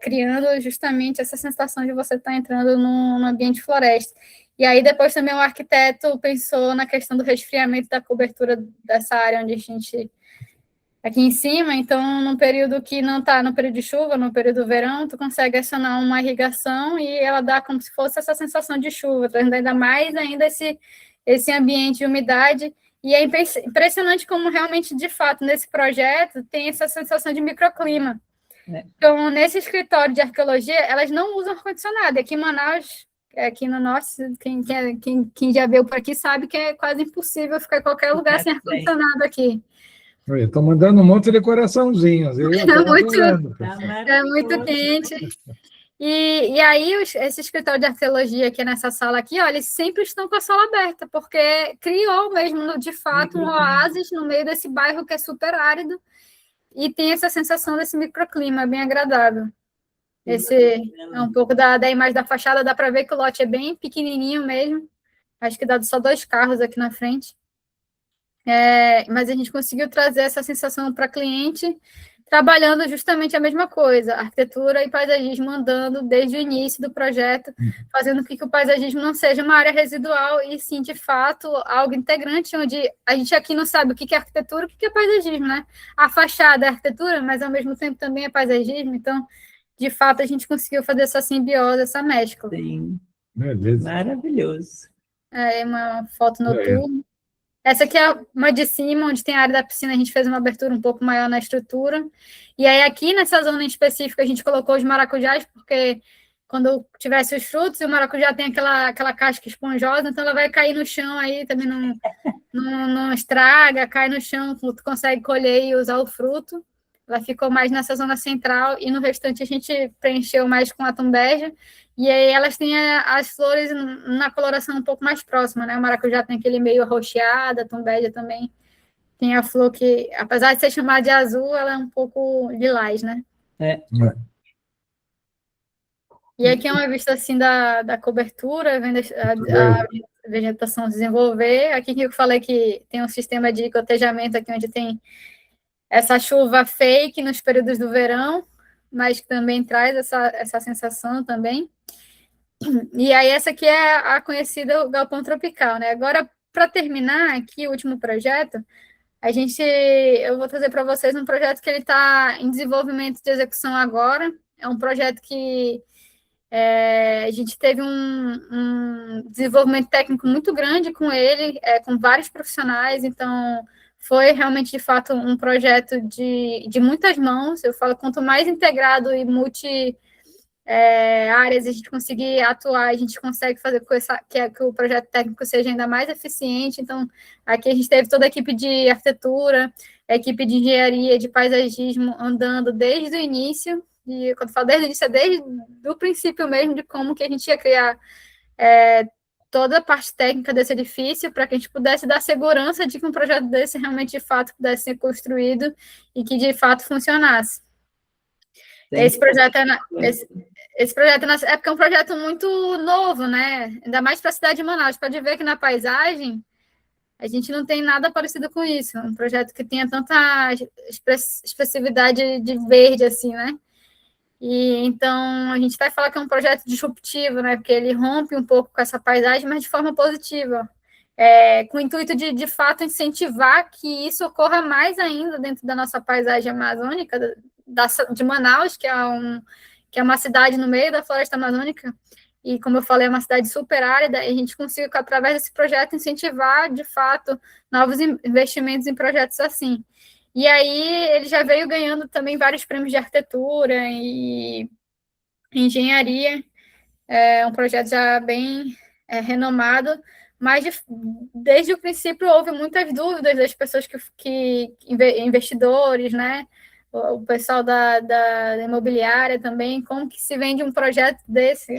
criando justamente essa sensação de você estar entrando num ambiente floresta. E aí depois também o arquiteto pensou na questão do resfriamento da cobertura dessa área onde a gente aqui em cima, então, no período que não está no período de chuva, no período do verão, tu consegue acionar uma irrigação e ela dá como se fosse essa sensação de chuva, trazendo ainda mais ainda esse ambiente de umidade. E é impressionante como realmente, de fato, nesse projeto tem essa sensação de microclima. Então, nesse escritório de arqueologia, elas não usam ar-condicionado. Aqui em Manaus, aqui no norte, quem já veio por aqui sabe que é quase impossível ficar em qualquer lugar sem ar-condicionado aqui. Estou mandando um monte de coraçãozinhos. É muito quente. E aí, esse escritório de arqueologia aqui nessa sala aqui, olha, eles sempre estão com a sala aberta, porque criou mesmo, de fato, um oásis no meio desse bairro que é super árido e tem essa sensação desse microclima bem agradável. Esse é um pouco da imagem da fachada, dá para ver que o lote é bem pequenininho mesmo, acho que dá só 2 carros aqui na frente. Mas a gente conseguiu trazer essa sensação para cliente, trabalhando justamente a mesma coisa, arquitetura e paisagismo andando desde o início do projeto, fazendo com que o paisagismo não seja uma área residual, e sim, de fato, algo integrante, onde a gente aqui não sabe o que é arquitetura, o que é paisagismo, né? A fachada é arquitetura, mas ao mesmo tempo também é paisagismo, então, de fato, a gente conseguiu fazer essa simbiose, essa mescla. Sim, beleza. Maravilhoso. Uma foto noturna. Essa aqui é uma de cima, onde tem a área da piscina, a gente fez uma abertura um pouco maior na estrutura. E aí, aqui nessa zona em específico, a gente colocou os maracujás, porque quando tivesse os frutos, o maracujá tem aquela casca esponjosa, então ela vai cair no chão aí, também não estraga, cai no chão, tu consegue colher e usar o fruto. Ela ficou mais nessa zona central, e no restante a gente preencheu mais com atum bege. E aí elas têm as flores na coloração um pouco mais próxima, né? O maracujá tem aquele meio arroxeado, a tombeja também tem a flor que, apesar de ser chamada de azul, ela é um pouco lilás, né? E aqui é uma vista assim da cobertura, vendo a vegetação desenvolver. Aqui que eu falei que tem um sistema de gotejamento aqui, onde tem essa chuva fake nos períodos do verão, mas que também traz essa sensação também. E aí, essa aqui é a conhecida Galpão Tropical, né? Agora, para terminar aqui o último projeto, eu vou trazer para vocês um projeto que ele está em desenvolvimento de execução agora. É um projeto que a gente teve um desenvolvimento técnico muito grande com ele, com vários profissionais, então foi realmente, de fato, um projeto de muitas mãos. Eu falo, quanto mais integrado e áreas a gente conseguir atuar, a gente consegue fazer que o projeto técnico seja ainda mais eficiente. Então, aqui a gente teve toda a equipe de arquitetura, a equipe de engenharia, de paisagismo, andando desde o início, e quando eu falo desde o início, é desde o princípio mesmo, de como que a gente ia criar toda a parte técnica desse edifício, para que a gente pudesse dar segurança de que um projeto desse realmente, de fato, pudesse ser construído e que, de fato, funcionasse. Esse projeto nessa época é um projeto muito novo, né? Ainda mais para a cidade de Manaus. Pode ver que na paisagem a gente não tem nada parecido com isso. Um projeto que tenha tanta expressividade de verde, assim, né? E então a gente vai falar que é um projeto disruptivo, né? Porque ele rompe um pouco com essa paisagem, mas de forma positiva. Com o intuito de fato, incentivar que isso ocorra mais ainda dentro da nossa paisagem amazônica, de Manaus, que é uma cidade no meio da floresta amazônica, e, como eu falei, é uma cidade super árida, e a gente conseguiu, através desse projeto, incentivar, de fato, novos investimentos em projetos assim. E aí ele já veio ganhando também vários prêmios de arquitetura e engenharia, um projeto já bem renomado, mas desde o princípio houve muitas dúvidas das pessoas investidores, né? O pessoal da imobiliária também, como que se vende um projeto desse?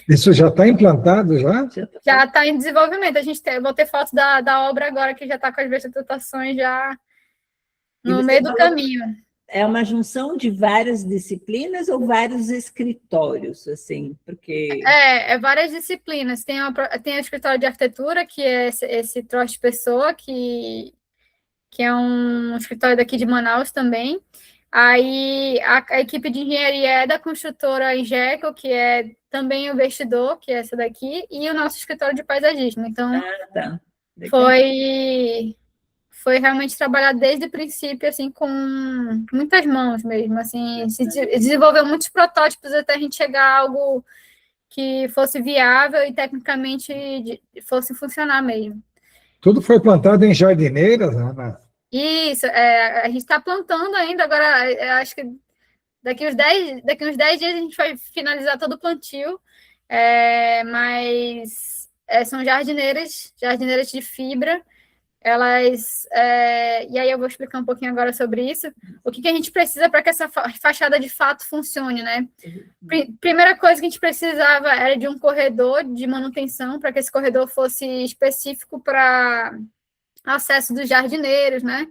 Isso já está implantado, já? Já está em desenvolvimento. Eu vou ter foto da obra agora, que já está com as vegetações já no meio do caminho. É uma junção de várias disciplinas ou vários escritórios, assim, porque... várias disciplinas. Tem o escritório de arquitetura, que é esse troço de pessoa, que é um escritório daqui de Manaus também. Aí a equipe de engenharia é da construtora Ingeco, que é também o investidor, que é essa daqui, e o nosso escritório de paisagismo. Então, foi realmente trabalhar desde o princípio, assim, com muitas mãos mesmo, assim, se desenvolveu muitos protótipos até a gente chegar a algo que fosse viável e tecnicamente fosse funcionar mesmo. Tudo foi plantado em jardineiras, Ana? Isso, a gente está plantando ainda, agora eu acho que daqui uns 10 dias a gente vai finalizar todo o plantio, mas são jardineiras de fibra, elas, e aí eu vou explicar um pouquinho agora sobre isso, o que a gente precisa para que essa fachada de fato funcione, né? Primeira coisa que a gente precisava era de um corredor de manutenção, para que esse corredor fosse específico para acesso dos jardineiros, né?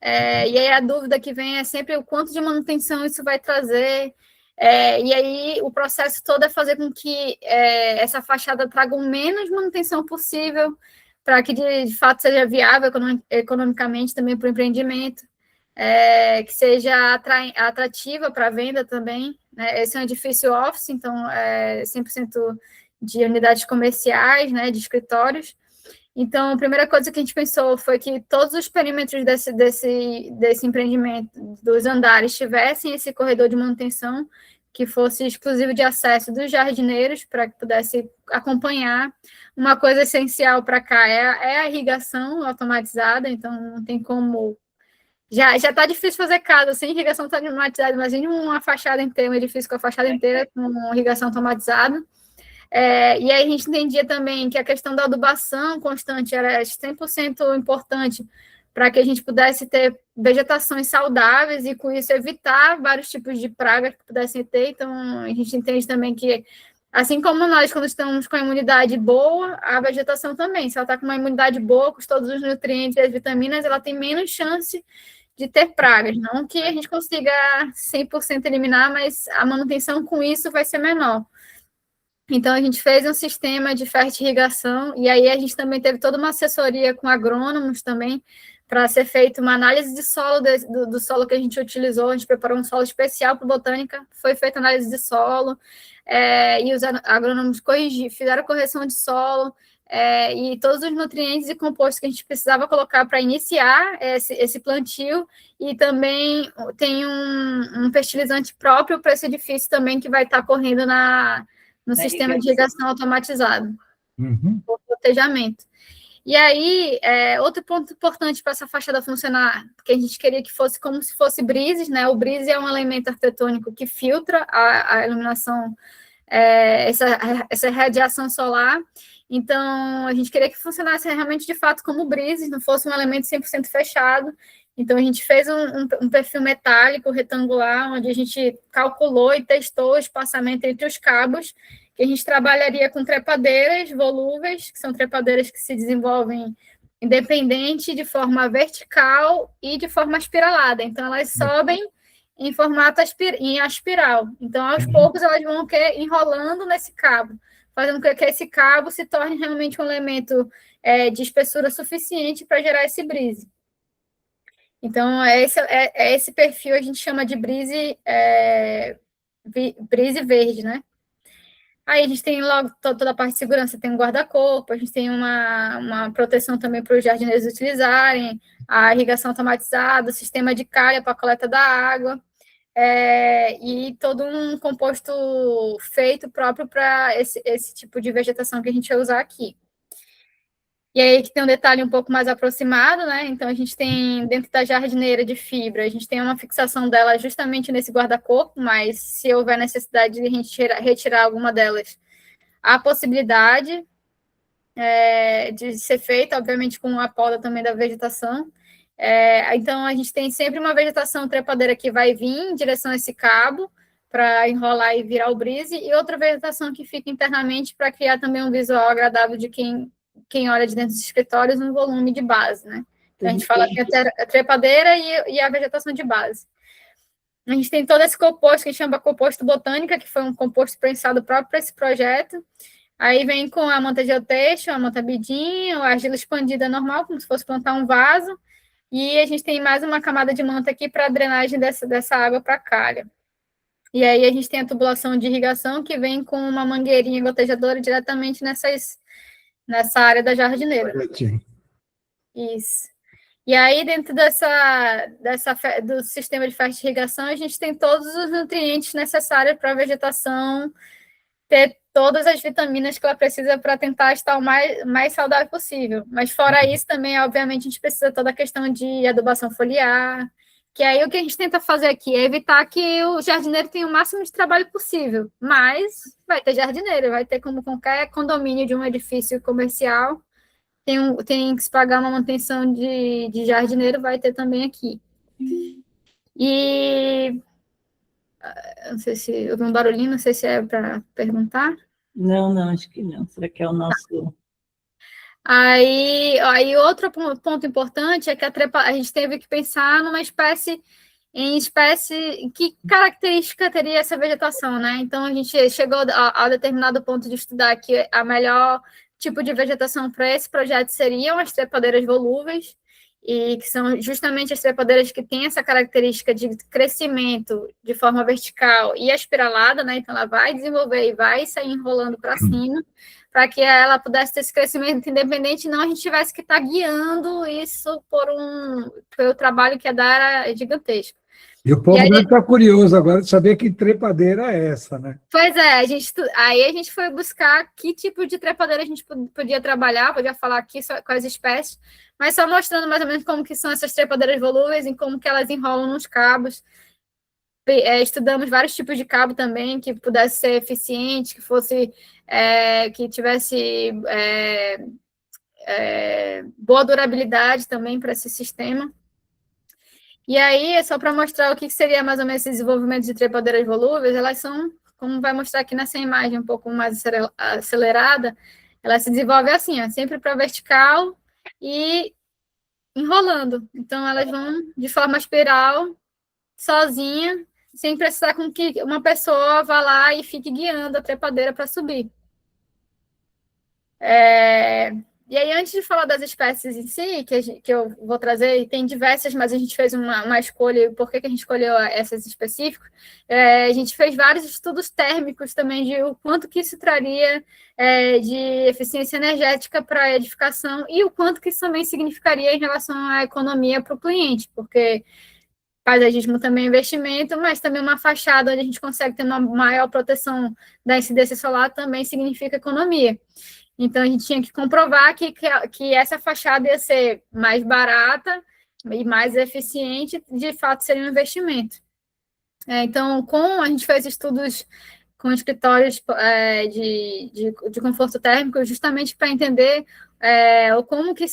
E aí a dúvida que vem é sempre o quanto de manutenção isso vai trazer, e aí o processo todo é fazer com que essa fachada traga o menos manutenção possível, para que de fato seja viável economicamente também para o empreendimento, que seja atrativa para a venda também, né? Esse é um edifício office, então 100% de unidades comerciais, né, de escritórios. Então, a primeira coisa que a gente pensou foi que todos os perímetros desse empreendimento, dos andares, tivessem esse corredor de manutenção que fosse exclusivo de acesso dos jardineiros, para que pudesse acompanhar. Uma coisa essencial para cá é a irrigação automatizada, então não tem como... Já está difícil fazer casa sem irrigação automatizada, imagine uma fachada inteira, um edifício com a fachada inteira com irrigação automatizada. E aí a gente entendia também que a questão da adubação constante era 100% importante para que a gente pudesse ter vegetações saudáveis e, com isso, evitar vários tipos de pragas que pudessem ter. Então, a gente entende também que, assim como nós, quando estamos com a imunidade boa, a vegetação também. Se ela está com uma imunidade boa, com todos os nutrientes e as vitaminas, ela tem menos chance de ter pragas. Não que a gente consiga 100% eliminar, mas a manutenção com isso vai ser menor. Então, a gente fez um sistema de fertirrigação, e aí a gente também teve toda uma assessoria com agrônomos também, para ser feita uma análise de solo, do solo que a gente utilizou. A gente preparou um solo especial para botânica, foi feita análise de solo, e os agrônomos fizeram correção de solo, e todos os nutrientes e compostos que a gente precisava colocar para iniciar esse plantio, e também tem um fertilizante próprio para esse edifício também, que vai estar correndo no sistema de irrigação automatizado, por protejamento. E aí, outro ponto importante para essa fachada funcionar, porque a gente queria que fosse como se fosse brises, né? O brise é um elemento arquitetônico que filtra a iluminação, essa radiação solar. Então, a gente queria que funcionasse realmente, de fato, como brises, não fosse um elemento 100% fechado. Então, a gente fez um perfil metálico retangular, onde a gente calculou e testou o espaçamento entre os cabos, que a gente trabalharia com trepadeiras volúveis, que são trepadeiras que se desenvolvem independente, de forma vertical e de forma espiralada. Então, elas sobem em formato em espiral. Então, aos poucos, elas vão enrolando nesse cabo, fazendo com que esse cabo se torne realmente um elemento de espessura suficiente para gerar esse brise. Então, esse perfil a gente chama de brise verde, né? Aí a gente tem logo toda a parte de segurança, tem um guarda-corpo, a gente tem uma proteção também para os jardineiros utilizarem, a irrigação automatizada, o sistema de calha para a coleta da água, e todo um composto feito próprio para esse tipo de vegetação que a gente vai usar aqui. E aí que tem um detalhe um pouco mais aproximado, né? Então, a gente tem, dentro da jardineira de fibra, a gente tem uma fixação dela justamente nesse guarda-corpo, mas se houver necessidade de a gente retirar alguma delas, há possibilidade de ser feita, obviamente, com a poda também da vegetação. Então, a gente tem sempre uma vegetação trepadeira que vai vir em direção a esse cabo, para enrolar e virar o brise, e outra vegetação que fica internamente para criar também um visual agradável de quem olha de dentro dos escritórios, um volume de base, né? Então, a gente fala que a trepadeira e a vegetação de base. A gente tem todo esse composto que a gente chama de composto botânica, que foi um composto prensado próprio para esse projeto. Aí vem com a manta geotêxtil, a manta bidinho, a argila expandida normal, como se fosse plantar um vaso. E a gente tem mais uma camada de manta aqui para a drenagem dessa água para a calha. E aí a gente tem a tubulação de irrigação, que vem com uma mangueirinha gotejadora diretamente nessa área da jardineira. Isso. E aí, dentro do sistema de fertirrigação, a gente tem todos os nutrientes necessários para a vegetação ter todas as vitaminas que ela precisa para tentar estar o mais saudável possível. Mas, fora isso, também, obviamente, a gente precisa toda a questão de adubação foliar, que aí o que a gente tenta fazer aqui é evitar que o jardineiro tenha o máximo de trabalho possível. Mas vai ter jardineiro, vai ter como qualquer condomínio de um edifício comercial, tem que se pagar uma manutenção de jardineiro, vai ter também aqui. E não sei se houve um barulhinho, não sei se é para perguntar. Não, acho que não. Será que é o nosso... Aí outro ponto importante é que a gente teve que pensar numa espécie, que característica teria essa vegetação, né? Então, a gente chegou a determinado ponto de estudar que a melhor tipo de vegetação para esse projeto seriam as trepadeiras volúveis, e que são justamente as trepadeiras que têm essa característica de crescimento de forma vertical e espiralada, né? Então, ela vai desenvolver e vai sair enrolando para cima, para que ela pudesse ter esse crescimento independente, não a gente tivesse que estar guiando isso pelo trabalho que é da área gigantesca. E o povo deve estar curioso agora de saber que trepadeira é essa, né? Pois é, aí a gente foi buscar que tipo de trepadeira a gente podia trabalhar, podia falar aqui quais espécies, mas só mostrando mais ou menos como que são essas trepadeiras volúveis e como que elas enrolam nos cabos. Estudamos vários tipos de cabo também, que pudesse ser eficiente, que tivesse boa durabilidade também para esse sistema. E aí, é só para mostrar o que seria mais ou menos esse desenvolvimento de trepadeiras volúveis, elas são, como vai mostrar aqui nessa imagem um pouco mais acelerada, ela se desenvolve assim, ó, sempre para vertical e enrolando. Então, elas vão de forma espiral, sozinha, sem precisar com que uma pessoa vá lá e fique guiando a trepadeira para subir. E aí, antes de falar das espécies em si, que eu vou trazer, tem diversas, mas a gente fez uma escolha, por que a gente escolheu essas específicas? A gente fez vários estudos térmicos também de o quanto que isso traria de eficiência energética para a edificação e o quanto que isso também significaria em relação à economia para o cliente, porque paisagismo também é investimento, mas também uma fachada onde a gente consegue ter uma maior proteção da incidência solar também significa economia. Então, a gente tinha que comprovar que essa fachada ia ser mais barata e mais eficiente, de fato, seria um investimento. Então, a gente fez estudos com escritórios de conforto térmico, justamente para entender como que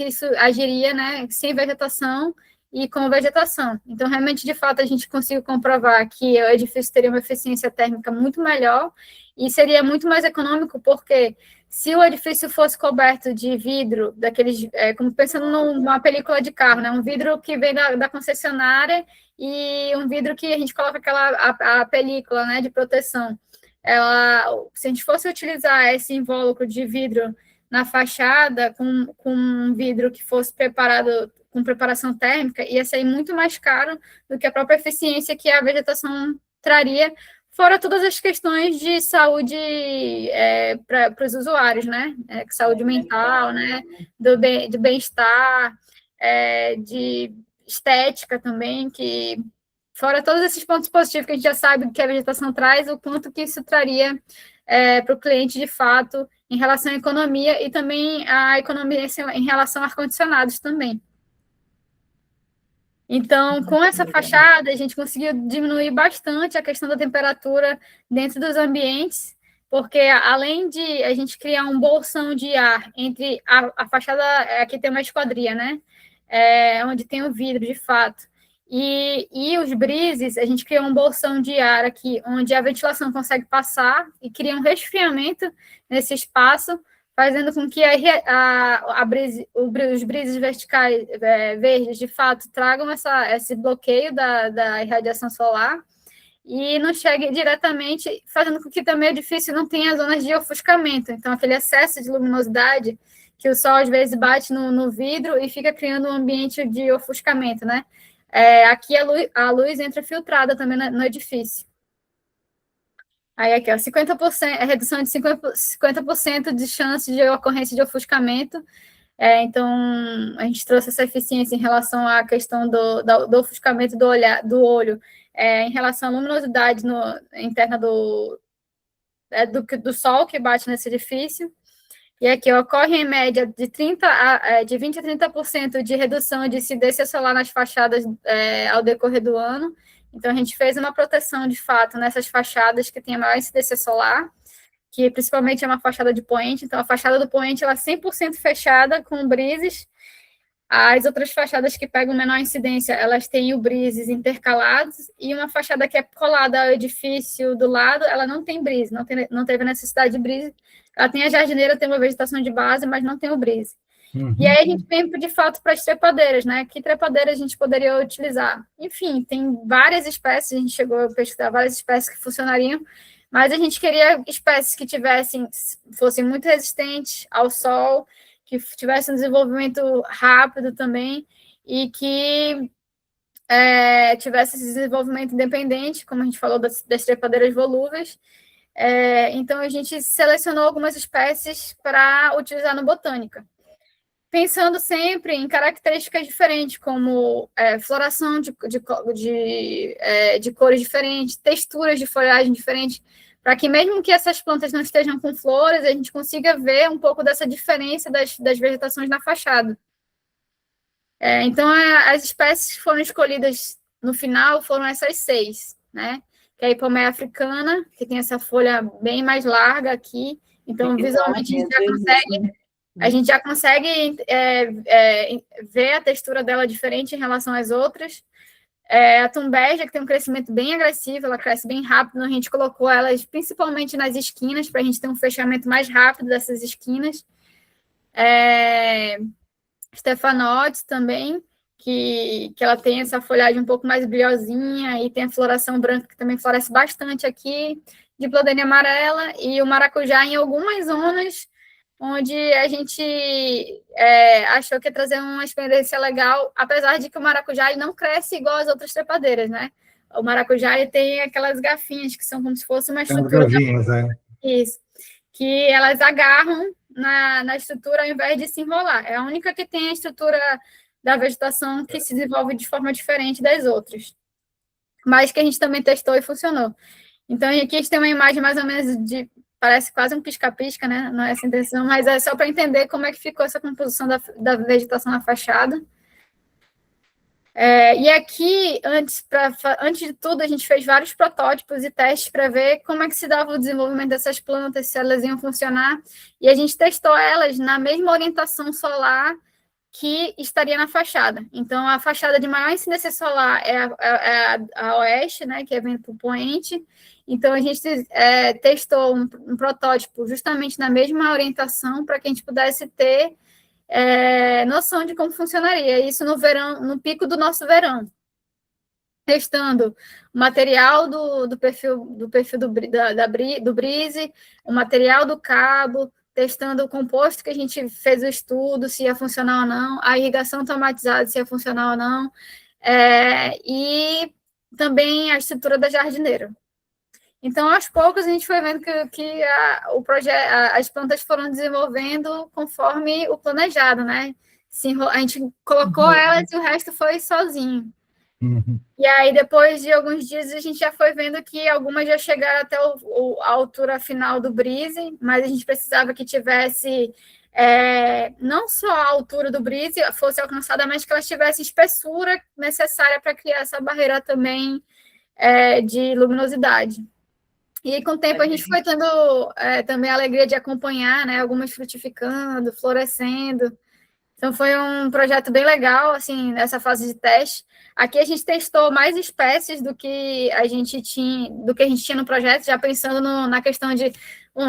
isso agiria, né, sem vegetação e com vegetação. Então, realmente, de fato, a gente conseguiu comprovar que o edifício teria uma eficiência térmica muito melhor e seria muito mais econômico, porque se o edifício fosse coberto de vidro, daqueles, como pensando numa película de carro, né, um vidro que vem da concessionária e um vidro que a gente coloca a película, né, de proteção. Se a gente fosse utilizar esse invólucro de vidro na fachada, com um vidro que fosse preparado com preparação térmica, ia sair muito mais caro do que a própria eficiência que a vegetação traria, fora todas as questões de saúde para os usuários, né? Saúde mental, né? Do bem-estar, de estética também, que fora todos esses pontos positivos que a gente já sabe que a vegetação traz, o quanto que isso traria para o cliente de fato em relação à economia e também a economia em relação a ar-condicionados também. Então, com essa fachada, a gente conseguiu diminuir bastante a questão da temperatura dentro dos ambientes, porque além de a gente criar um bolsão de ar entre a fachada, aqui tem uma esquadria, né? Onde tem o vidro, de fato, e os brises, a gente criou um bolsão de ar aqui, onde a ventilação consegue passar e cria um resfriamento nesse espaço, fazendo com que os brises verticais verdes, de fato, tragam esse bloqueio da irradiação solar e não chegue diretamente, fazendo com que também o edifício não tenha zonas de ofuscamento. Então, aquele excesso de luminosidade que o sol, às vezes, bate no vidro e fica criando um ambiente de ofuscamento, né? Aqui a luz entra filtrada também no edifício. Aí aqui, ó, 50%, a redução de 50% de chance de ocorrência de ofuscamento Então, a gente trouxe essa eficiência em relação à questão do ofuscamento do olho, em relação à luminosidade interna do sol que bate nesse edifício. E aqui ocorre, em média, de 20% a 30% de redução de incidência solar nas fachadas ao decorrer do ano. Então, a gente fez uma proteção, de fato, nessas fachadas que têm a maior incidência solar, que principalmente é uma fachada de poente. Então, a fachada do poente ela é 100% fechada com brises. As outras fachadas que pegam menor incidência, elas têm o brises intercalados, e uma fachada que é colada ao edifício do lado, ela não tem brise, não teve necessidade de brise. Ela tem a jardineira, tem uma vegetação de base, mas não tem o brise. Uhum. E aí a gente vem, de fato, para as trepadeiras, né? Que trepadeiras a gente poderia utilizar? Enfim, tem várias espécies, a gente chegou a pesquisar várias espécies que funcionariam, mas a gente queria espécies que fossem muito resistentes ao sol, que tivessem um desenvolvimento rápido também, e que tivesse esse desenvolvimento independente, como a gente falou das trepadeiras volúveis. Então, a gente selecionou algumas espécies para utilizar no Botânica, pensando sempre em características diferentes, como floração de cores diferentes, texturas de folhagem diferentes, para que mesmo que essas plantas não estejam com flores, a gente consiga ver um pouco dessa diferença das vegetações na fachada. Então, as espécies que foram escolhidas no final foram essas 6, né? Que é a Ipomeia africana, que tem essa folha bem mais larga aqui, então visualmente a gente já consegue ver a textura dela diferente em relação às outras. A Thunbergia, que tem um crescimento bem agressivo, ela cresce bem rápido, a gente colocou elas principalmente nas esquinas, para a gente ter um fechamento mais rápido dessas esquinas. Stephanotis também, que ela tem essa folhagem um pouco mais brilhosinha, e tem a floração branca, que também floresce bastante aqui, Diplodenia amarela, e o maracujá em algumas zonas onde a gente achou que ia trazer uma experiência legal, apesar de que o maracujá ele não cresce igual as outras trepadeiras, né? O maracujá ele tem aquelas gafinhas, que são como se fosse uma estrutura... Isso. Que elas agarram na estrutura ao invés de se enrolar. É a única que tem a estrutura da vegetação que se desenvolve de forma diferente das outras. Mas que a gente também testou e funcionou. Então, aqui a gente tem uma imagem mais ou menos parece quase um pisca-pisca, né? Não é essa a intenção, mas é só para entender como é que ficou essa composição da vegetação na fachada. E aqui, antes de tudo, a gente fez vários protótipos e testes para ver como é que se dava o desenvolvimento dessas plantas, se elas iam funcionar, e a gente testou elas na mesma orientação solar que estaria na fachada. Então, a fachada de maior incidência solar é a oeste, né, que é vendo para o poente. Então, a gente testou um protótipo justamente na mesma orientação para que a gente pudesse ter noção de como funcionaria isso no verão, no pico do nosso verão, testando o material do perfil do Brise, o material do cabo, testando o composto que a gente fez o estudo, se ia funcionar ou não, a irrigação automatizada, se ia funcionar ou não, e também a estrutura da jardineira. Então, aos poucos, a gente foi vendo que as plantas foram desenvolvendo conforme o planejado, né? A gente colocou elas e o resto foi sozinho. Uhum. E aí, depois de alguns dias, a gente já foi vendo que algumas já chegaram até a altura final do Brise, mas a gente precisava que tivesse não só a altura do Brise fosse alcançada, mas que elas tivessem espessura necessária para criar essa barreira também de luminosidade. E com o tempo a gente foi tendo também a alegria de acompanhar, né, algumas frutificando, florescendo. Então foi um projeto bem legal, assim, nessa fase de teste. Aqui a gente testou mais espécies do que a gente tinha no projeto, já pensando na questão de,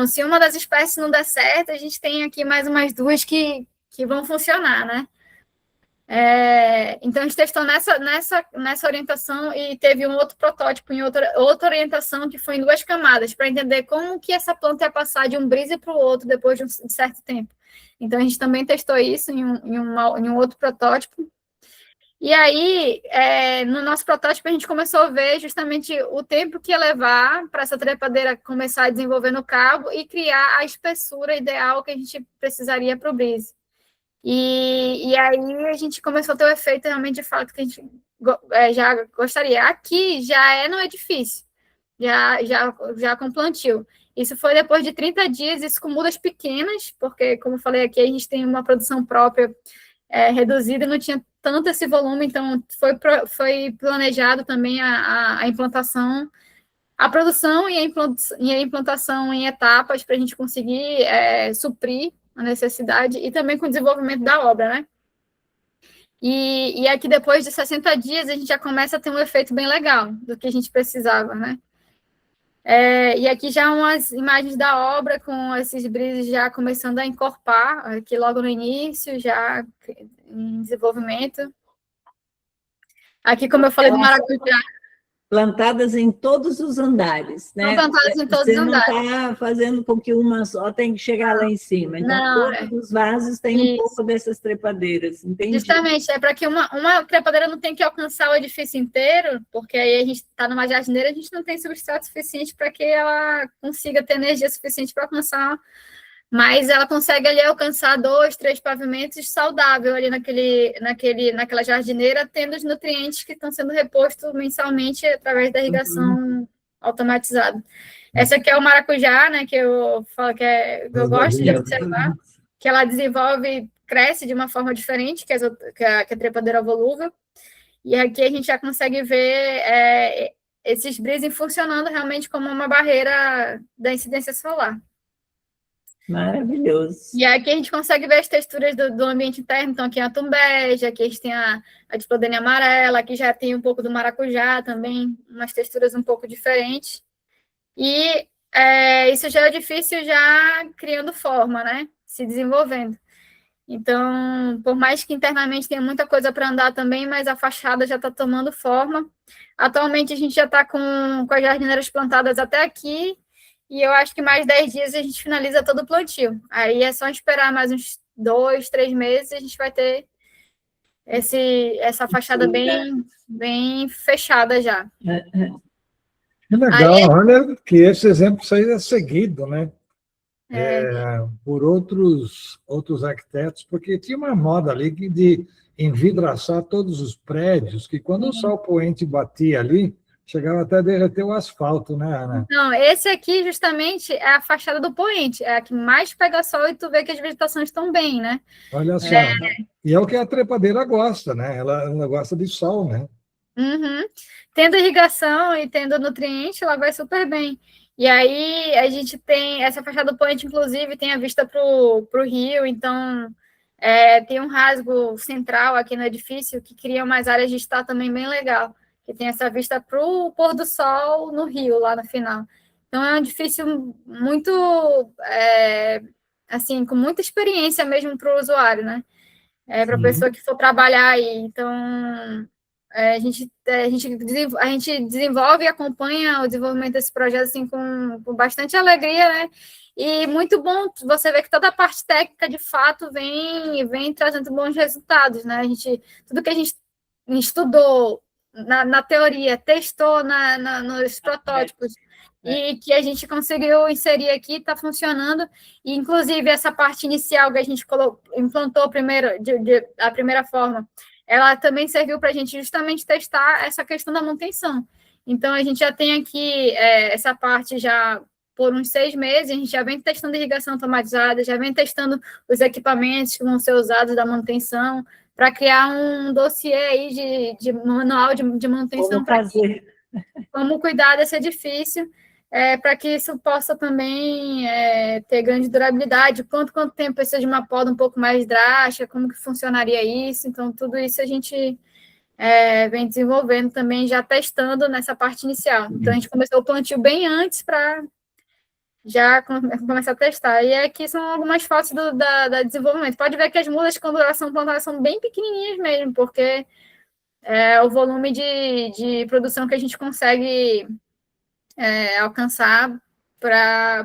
se uma das espécies não der certo, a gente tem aqui mais umas 2 que vão funcionar, né? Então, a gente testou nessa orientação e teve um outro protótipo em outra orientação que foi em 2 camadas, para entender como que essa planta ia passar de um Brise para o outro depois de um certo tempo. Então, a gente também testou isso em um outro protótipo. E aí, no nosso protótipo, a gente começou a ver justamente o tempo que ia levar para essa trepadeira começar a desenvolver no cabo e criar a espessura ideal que a gente precisaria para o Brise. E aí a gente começou a ter o efeito realmente de fato que a gente já gostaria. Aqui já é no edifício, já com plantio. Isso foi depois de 30 dias, isso com mudas pequenas, porque, como eu falei aqui, a gente tem uma produção própria reduzida, não tinha tanto esse volume, então foi planejado também a implantação, a produção e a implantação em etapas para a gente conseguir suprir a necessidade e também com o desenvolvimento da obra, né? E aqui, depois de 60 dias, a gente já começa a ter um efeito bem legal do que a gente precisava, né? E aqui já umas imagens da obra com esses brises já começando a encorpar, aqui logo no início, já em desenvolvimento. Aqui, como eu falei do maracujá. Plantadas em todos os andares, né? São plantadas em todos os andares. Você não está fazendo com que uma só tenha que chegar lá em cima. Então, não, todos os vasos têm um pouco dessas trepadeiras, entendi. Justamente, é para que uma trepadeira não tenha que alcançar o edifício inteiro, porque aí a gente está numa jardineira, a gente não tem substrato suficiente para que ela consiga ter energia suficiente para alcançar, mas ela consegue ali alcançar 2, 3 pavimentos saudável ali naquela jardineira, tendo os nutrientes que estão sendo repostos mensalmente através da irrigação automatizada. Essa aqui é o maracujá, né, que eu falo que eu gosto de observar, que ela cresce de uma forma diferente que a trepadeira volúvel, e aqui a gente já consegue ver esses brising funcionando realmente como uma barreira da incidência solar. Maravilhoso. E aqui a gente consegue ver as texturas do ambiente interno. Então, aqui é a tumbeja, aqui a gente tem a diplodênia amarela, aqui já tem um pouco do maracujá também, umas texturas um pouco diferentes. E isso já é difícil, já criando forma, né? Se desenvolvendo. Então, por mais que internamente tenha muita coisa para andar também, mas a fachada já está tomando forma. Atualmente, a gente já está com as jardineiras plantadas até aqui, e eu acho que mais 10 dias a gente finaliza todo o plantio. Aí é só esperar mais uns 2, 3 meses e a gente vai ter essa fachada bem fechada já. Que legal, olha que esse exemplo seja seguido, né? Por outros arquitetos, porque tinha uma moda ali de envidraçar todos os prédios, que quando o sol poente batia ali, chegava até a derreter o asfalto, né, Ana? Não, esse aqui justamente é a fachada do poente, é a que mais pega sol e tu vê que as vegetações estão bem, né? Olha só, e é o que a trepadeira gosta, né? Ela gosta de sol, né? Uhum. Tendo irrigação e tendo nutriente, ela vai super bem. E aí a gente tem essa fachada do poente, inclusive, tem a vista para o rio, então tem um rasgo central aqui no edifício que cria umas áreas de estar também bem legal, que tem essa vista para o pôr do sol no rio, lá no final. Então é um edifício muito, assim, com muita experiência mesmo para o usuário, né? Para a pessoa que for trabalhar aí. Então, a gente desenvolve e acompanha o desenvolvimento desse projeto assim, com bastante alegria, né? E muito bom você ver que toda a parte técnica, de fato, vem trazendo bons resultados, né? Tudo que a gente estudou na teoria, testou nos protótipos, e que a gente conseguiu inserir aqui, está funcionando, e inclusive essa parte inicial que a gente implantou primeiro, a primeira forma, ela também serviu para a gente justamente testar essa questão da manutenção. Então, a gente já tem aqui essa parte já por uns 6 meses, a gente já vem testando irrigação automatizada, já vem testando os equipamentos que vão ser usados da manutenção, para criar um dossiê aí de manual de manutenção. Como cuidar desse edifício, para que isso possa também ter grande durabilidade, quanto tempo precisa de uma poda um pouco mais drástica, como que funcionaria isso. Então, tudo isso a gente vem desenvolvendo também, já testando nessa parte inicial. Então, a gente começou o plantio bem antes para já começar a testar. E aqui são algumas fotos da desenvolvimento. Pode ver que as mudas, quando elas são plantadas, são bem pequenininhas mesmo, porque o volume de produção que a gente consegue alcançar para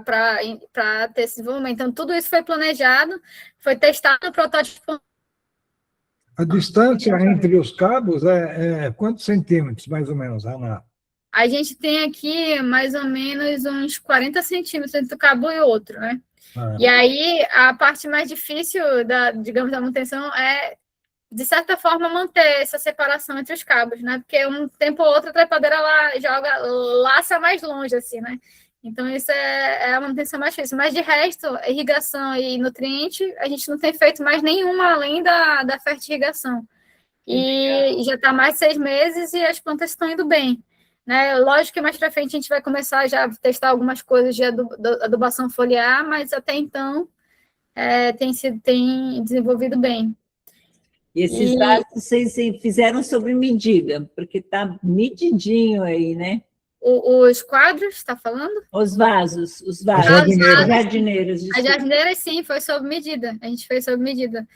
ter esse desenvolvimento. Então, tudo isso foi planejado, foi testado no protótipo. A distância entre os cabos é quantos centímetros, mais ou menos, Ana? A gente tem aqui mais ou menos uns 40 centímetros entre o cabo e outro, né? E aí, a parte mais difícil, digamos, da manutenção é, de certa forma, manter essa separação entre os cabos, né? Porque um tempo ou outro a trepadeira ela laça mais longe, assim, né? Então, isso é a manutenção mais difícil. Mas, de resto, irrigação e nutriente, a gente não tem feito mais nenhuma além da fertirrigação. E já está mais de 6 meses e as plantas estão indo bem. Né? Lógico que mais para frente a gente vai começar já a testar algumas coisas de adubação foliar, mas até então tem desenvolvido bem. E esses vasos vocês fizeram sob medida, porque está medidinho aí, né? Os quadros, está falando? Os vasos. As jardineiras. As jardineiras, sim, foi sob medida. A gente fez sob medida.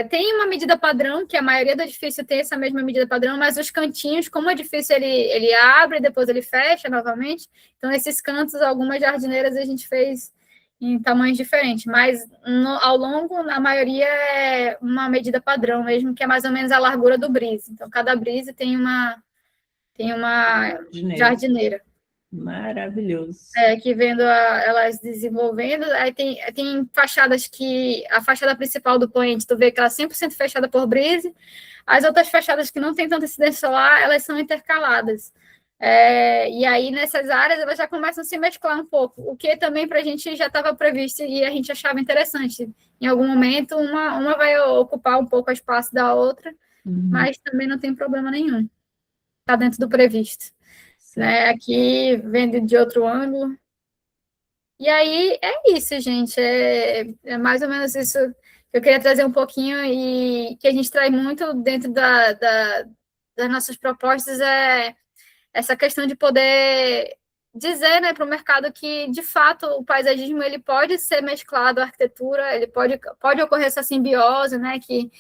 Tem uma medida padrão, que a maioria do edifício tem essa mesma medida padrão, mas os cantinhos, como o edifício ele abre, depois ele fecha novamente, então esses cantos, algumas jardineiras a gente fez em tamanhos diferentes, mas ao longo, na maioria, é uma medida padrão mesmo, que é mais ou menos a largura do brise. Então, cada brise tem uma jardineira. Maravilhoso. Que vendo elas desenvolvendo, aí tem fachadas que... A fachada principal do poente, tu vê que ela é 100% fechada por brise, as outras fachadas que não tem tanta incidência solar, elas são intercaladas. E aí, nessas áreas, elas já começam a se mesclar um pouco, o que também para a gente já estava previsto e a gente achava interessante. Em algum momento, uma vai ocupar um pouco o espaço da outra, mas também não tem problema nenhum. Está dentro do previsto. Né? Aqui, vendo de outro ângulo. E aí, é isso, gente. É mais ou menos isso que eu queria trazer um pouquinho e que a gente traz muito dentro das nossas propostas, essa questão de poder dizer, né, para o mercado que, de fato, o paisagismo ele pode ser mesclado à arquitetura, ele pode ocorrer essa simbiose, né, que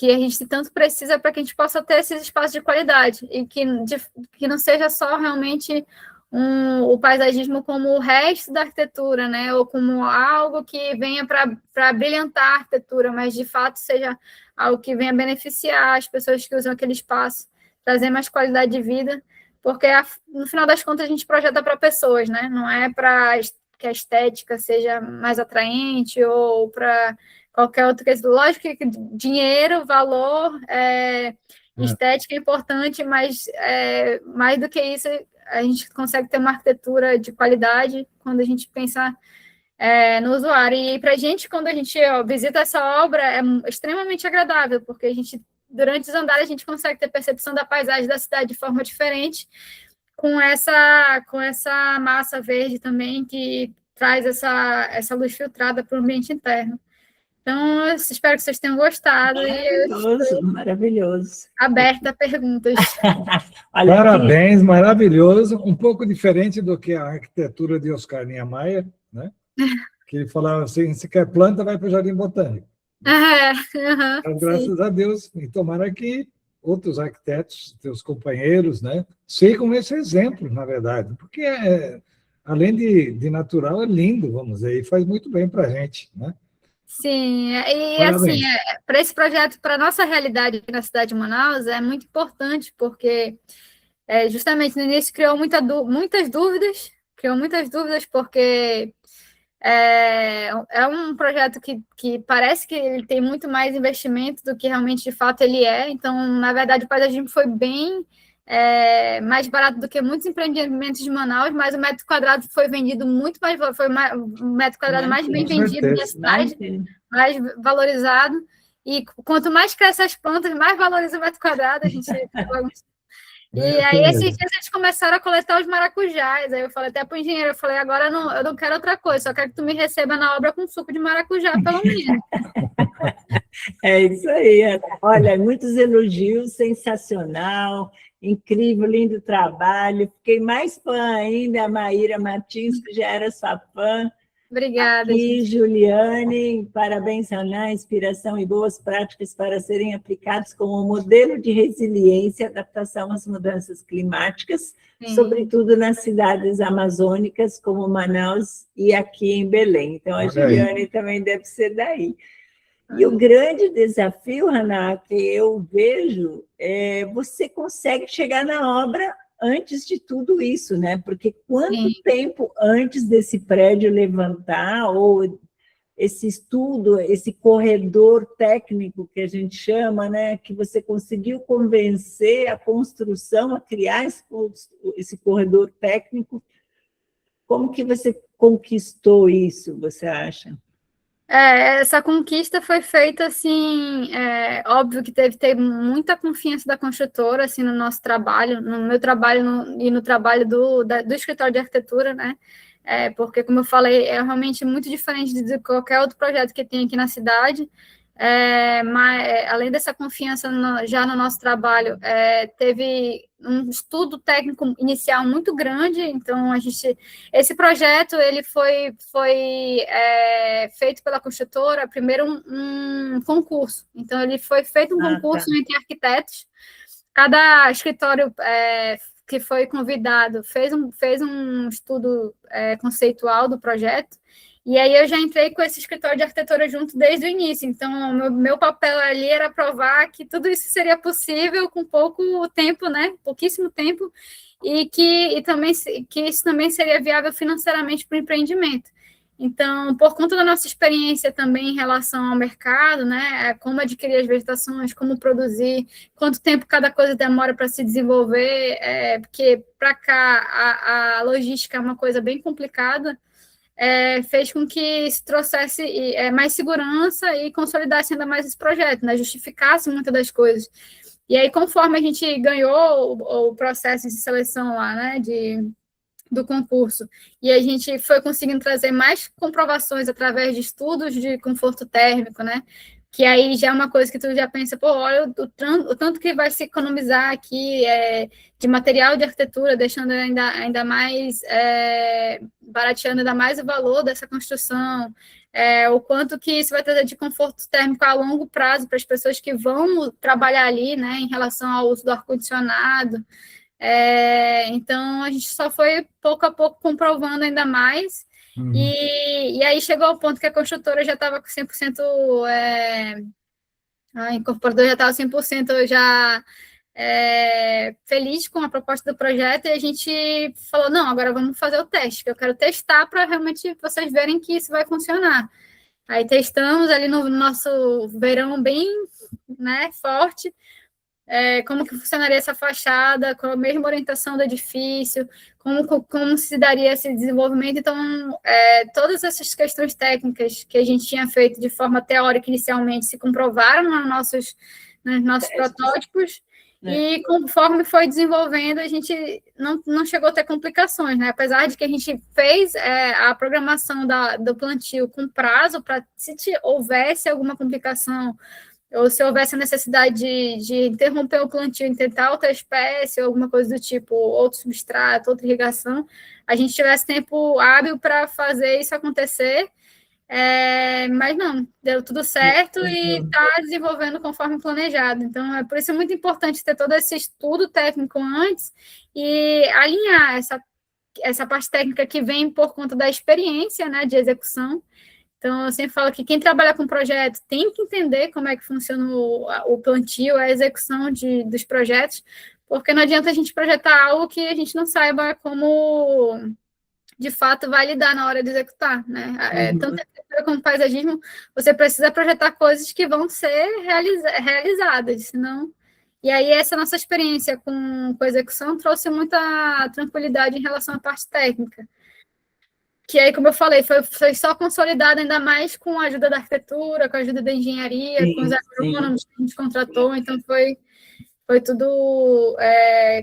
a gente tanto precisa para que a gente possa ter esses espaços de qualidade e que não seja só realmente o paisagismo como o resto da arquitetura, né, ou como algo que venha para brilhantar a arquitetura, mas de fato seja algo que venha beneficiar as pessoas que usam aquele espaço, trazer mais qualidade de vida, porque no final das contas a gente projeta para pessoas, né, não é para que a estética seja mais atraente ou para qualquer outra coisa. Lógico que dinheiro, valor, estética é importante, mas mais do que isso, a gente consegue ter uma arquitetura de qualidade quando a gente pensa no usuário. E para a gente, quando a gente visita essa obra, é extremamente agradável, porque a gente, durante os andares, a gente consegue ter percepção da paisagem da cidade de forma diferente, com essa massa verde também, que traz essa luz filtrada para o ambiente interno. Então, eu espero que vocês tenham gostado. Maravilhoso. Aberta a perguntas. Parabéns, maravilhoso. Um pouco diferente do que a arquitetura de Oscar Niemeyer, né? Que ele falava assim, se quer planta, vai para o Jardim Botânico. Mas, graças a Deus, e tomara que outros arquitetos, teus companheiros, né, sigam esse exemplo, na verdade, porque além de natural, é lindo, vamos dizer, e faz muito bem para a gente, né? Sim, e assim, para esse projeto, para a nossa realidade aqui na cidade de Manaus, é muito importante, porque justamente no início criou muitas dúvidas, porque é um projeto que parece que ele tem muito mais investimento do que realmente, de fato, ele é. Então, na verdade, o paisagismo foi bem mais barato do que muitos empreendimentos de Manaus, mas o metro quadrado foi vendido muito mais, foi o metro quadrado mais bem vendido da cidade, mais valorizado, e quanto mais crescem as plantas, mais valoriza o metro quadrado, a gente... E aí, esses dias, eles começaram a coletar os maracujás, aí eu falei até para o engenheiro, eu falei, agora eu não quero outra coisa, só quero que tu me receba na obra com suco de maracujá, pelo menos. É isso aí. Olha, muitos elogios, sensacional, incrível, lindo trabalho. Fiquei mais fã ainda, a Maíra Martins, que já era sua fã. Obrigada. E Juliane, parabéns, Ana, inspiração e boas práticas para serem aplicados como modelo de resiliência e adaptação às mudanças climáticas, sobretudo nas cidades amazônicas, como Manaus e aqui em Belém. Então, a Juliane também deve ser daí. E o grande desafio, Ana, que eu vejo, você consegue chegar na obra antes de tudo isso, né? Porque quanto tempo antes desse prédio levantar, ou esse estudo, esse corredor técnico que a gente chama, né? Que você conseguiu convencer a construção a criar esse corredor técnico. Como que você conquistou isso, você acha? Essa conquista foi feita, assim, óbvio que ter muita confiança da construtora, assim, no nosso trabalho, no meu trabalho e no trabalho do escritório de arquitetura, né? Porque, como eu falei, é realmente muito diferente de qualquer outro projeto que tem aqui na cidade. Mas, além dessa confiança já no nosso trabalho, teve um estudo técnico inicial muito grande. Então, esse projeto ele foi feito pela construtora, primeiro um concurso. Então, ele foi feito um concurso entre arquitetos. Cada escritório que foi convidado fez um estudo conceitual do projeto. E aí eu já entrei com esse escritório de arquitetura junto desde o início. Então, meu papel ali era provar que tudo isso seria possível com pouco tempo, né? Pouquíssimo tempo, e que isso também seria viável financeiramente para o empreendimento. Então, por conta da nossa experiência também em relação ao mercado, né? Como adquirir as vegetações, como produzir, quanto tempo cada coisa demora para se desenvolver, porque para cá a logística é uma coisa bem complicada. Fez com que se trouxesse mais segurança e consolidasse ainda mais esse projeto, né? Justificasse muitas das coisas. E aí, conforme a gente ganhou o processo de seleção lá, né, do concurso, e a gente foi conseguindo trazer mais comprovações através de estudos de conforto térmico, né? Que aí já é uma coisa que tu já pensa, pô, olha o tanto que vai se economizar aqui de material de arquitetura, deixando ainda mais, barateando ainda mais o valor dessa construção, o quanto que isso vai trazer de conforto térmico a longo prazo para as pessoas que vão trabalhar ali, né, em relação ao uso do ar-condicionado. Então, a gente só foi pouco a pouco comprovando ainda mais. E aí chegou ao ponto que a construtora já estava com 100%, a incorporadora já estava 100% já feliz com a proposta do projeto, e a gente falou, não, agora vamos fazer o teste, que eu quero testar para realmente vocês verem que isso vai funcionar. Aí testamos ali no nosso verão bem, né, forte, como que funcionaria essa fachada, com a mesma orientação do edifício, como se daria esse desenvolvimento. Então, todas essas questões técnicas que a gente tinha feito de forma teórica inicialmente se comprovaram nos nossos protótipos, e conforme foi desenvolvendo, a gente não chegou a ter complicações, né? Apesar de que a gente fez a programação do plantio com prazo para, se houvesse alguma complicação, ou se houvesse a necessidade de interromper o plantio e tentar outra espécie, ou alguma coisa do tipo, outro substrato, outra irrigação, a gente tivesse tempo hábil para fazer isso acontecer, mas não, deu tudo certo e está desenvolvendo conforme planejado. Então, por isso é muito importante ter todo esse estudo técnico antes e alinhar essa parte técnica que vem por conta da experiência, né, de execução. Então, eu sempre falo que quem trabalha com projeto tem que entender como é que funciona o plantio, a execução dos projetos, porque não adianta a gente projetar algo que a gente não saiba como, de fato, vai lidar na hora de executar, né? Tanto arquitetura como paisagismo, você precisa projetar coisas que vão ser realizadas, senão... E aí, essa nossa experiência com a execução trouxe muita tranquilidade em relação à parte técnica. Que aí, como eu falei, foi só consolidado ainda mais com a ajuda da arquitetura, com a ajuda da engenharia, com os agrônomos que a gente contratou, então foi tudo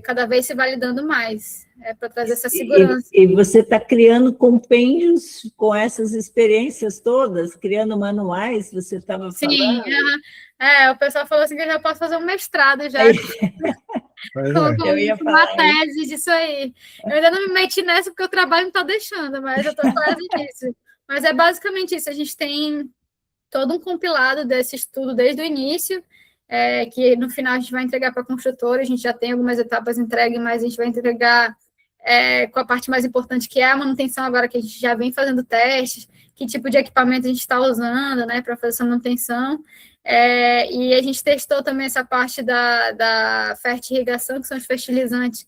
cada vez se validando mais, para trazer essa segurança. E você está criando compêndios com essas experiências todas, criando manuais, você estava falando? Sim, o pessoal falou assim que eu já posso fazer um mestrado já. Eu ia uma falar tese disso aí. Eu ainda não me meti nessa porque o trabalho não está deixando, mas eu estou quase nisso. Mas é basicamente isso, a gente tem todo um compilado desse estudo desde o início, que no final a gente vai entregar para a construtora, a gente já tem algumas etapas entregues, mas a gente vai entregar com a parte mais importante, que é a manutenção agora, que a gente já vem fazendo testes, que tipo de equipamento a gente está usando, né, para fazer essa manutenção. E a gente testou também essa parte da fertirrigação, que são os fertilizantes,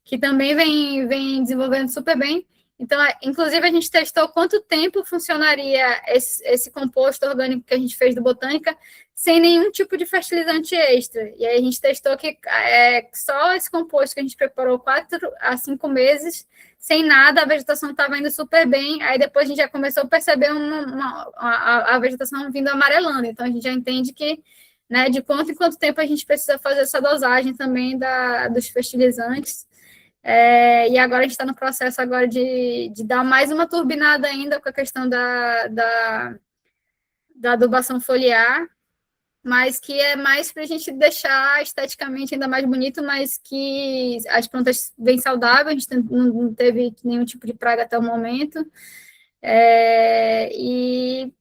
que também vem desenvolvendo super bem. Então, inclusive, a gente testou quanto tempo funcionaria esse composto orgânico que a gente fez do Botânica sem nenhum tipo de fertilizante extra. E aí a gente testou que só esse composto que a gente preparou 4 a 5 meses, sem nada, a vegetação estava indo super bem. Aí depois a gente já começou a perceber a vegetação vindo amarelando. Então, a gente já entende que, né, de quanto em quanto tempo a gente precisa fazer essa dosagem também dos fertilizantes. E agora a gente está no processo agora de dar mais uma turbinada ainda com a questão da adubação foliar, mas que é mais para a gente deixar esteticamente ainda mais bonito, mas que as plantas bem saudáveis, a gente não teve nenhum tipo de praga até o momento, e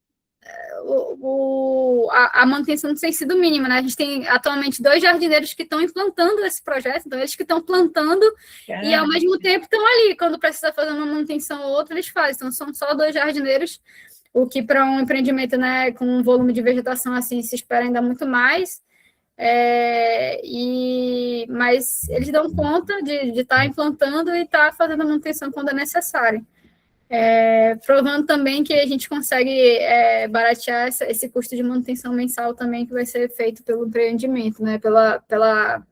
a manutenção tem sido mínima, né? A gente tem atualmente 2 jardineiros que estão implantando esse projeto, então eles que estão plantando e ao mesmo tempo estão ali, quando precisa fazer uma manutenção ou outra, eles fazem, então são só 2 jardineiros, o que para um empreendimento, né, com um volume de vegetação assim, se espera ainda muito mais, mas eles dão conta de estar implantando e estar fazendo a manutenção quando é necessário. Provando também que a gente consegue baratear esse custo de manutenção mensal também que vai ser feito pelo empreendimento, né? Pela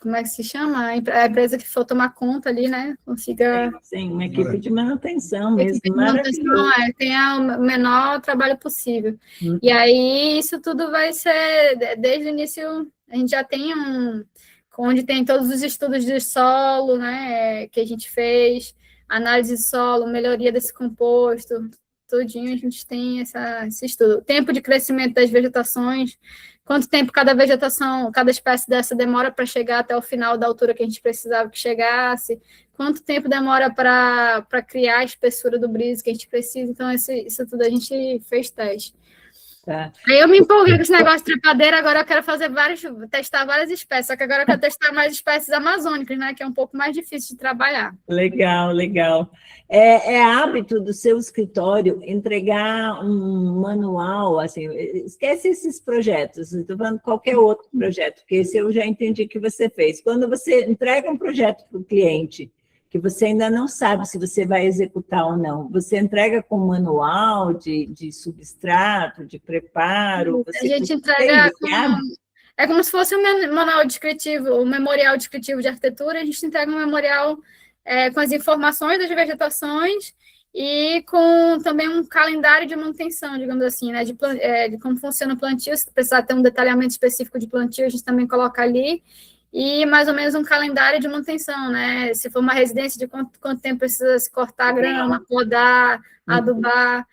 como é que se chama? A empresa que for tomar conta ali, né? Consiga... Sim, uma equipe de manutenção mesmo, equipe de manutenção, tenha o menor trabalho possível. E aí, isso tudo vai ser, desde o início, a gente já tem onde tem todos os estudos de solo, né, que a gente fez, análise de solo, melhoria desse composto, tudinho a gente tem esse estudo. O tempo de crescimento das vegetações, quanto tempo cada espécie dessa demora para chegar até o final da altura que a gente precisava que chegasse, quanto tempo demora para criar a espessura do briso que a gente precisa, então isso tudo a gente fez teste. Tá. Aí eu me empolguei com esse negócio de trepadeira, agora eu quero testar várias espécies, só que agora eu quero testar mais espécies amazônicas, né, que é um pouco mais difícil de trabalhar. Legal, legal. É hábito do seu escritório entregar um manual, assim, esquece esses projetos, estou falando qualquer outro projeto, porque esse eu já entendi que você fez. Quando você entrega um projeto para o cliente, que você ainda não sabe se você vai executar ou não. Você entrega com manual de substrato, de preparo? A gente entrega é como se fosse um manual descritivo, um memorial descritivo de arquitetura, a gente entrega um memorial com as informações das vegetações e com também um calendário de manutenção, digamos assim, né, de como funciona o plantio, se precisar ter um detalhamento específico de plantio, a gente também coloca ali, e mais ou menos um calendário de manutenção, né? Se for uma residência, de quanto tempo precisa se cortar a grama, podar, adubar.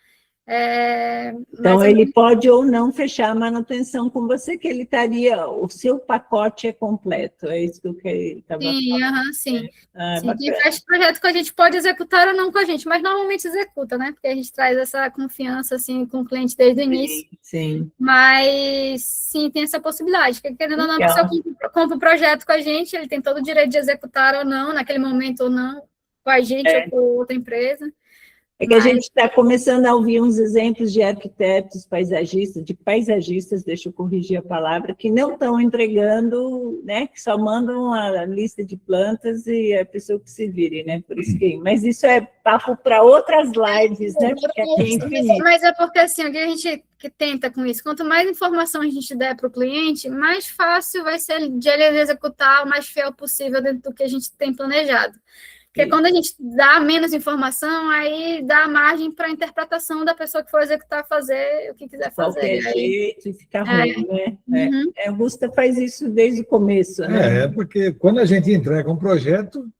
Então, ele pode ou não fechar a manutenção com você, que ele estaria... O seu pacote é completo, é isso que eu estava falando. Sim. Quem faz projeto com a gente pode executar ou não com a gente, mas normalmente executa, né? Porque a gente traz essa confiança, assim, com o cliente desde o início. Sim. Mas, sim, tem essa possibilidade. Porque, querendo ou não, a pessoa compra o projeto com a gente, ele tem todo o direito de executar ou não, naquele momento ou não, com a gente ou com outra empresa. É que a gente está começando a ouvir uns exemplos de arquitetos paisagistas, deixa eu corrigir a palavra, que não estão entregando, né, que só mandam a lista de plantas e a pessoa que se vire, né, por isso que... Mas isso é papo para outras lives, né, porque aqui é infinito. Mas é porque, assim, o que a gente tenta com isso, quanto mais informação a gente der para o cliente, mais fácil vai ser de ele executar o mais fiel possível dentro do que a gente tem planejado. Porque quando a gente dá menos informação, aí dá margem para a interpretação da pessoa que for executar, fazer o que quiser fazer. Qualquer jeito, fica ruim, né? A Augusta faz isso desde o começo, né? Porque quando a gente entrega um projeto,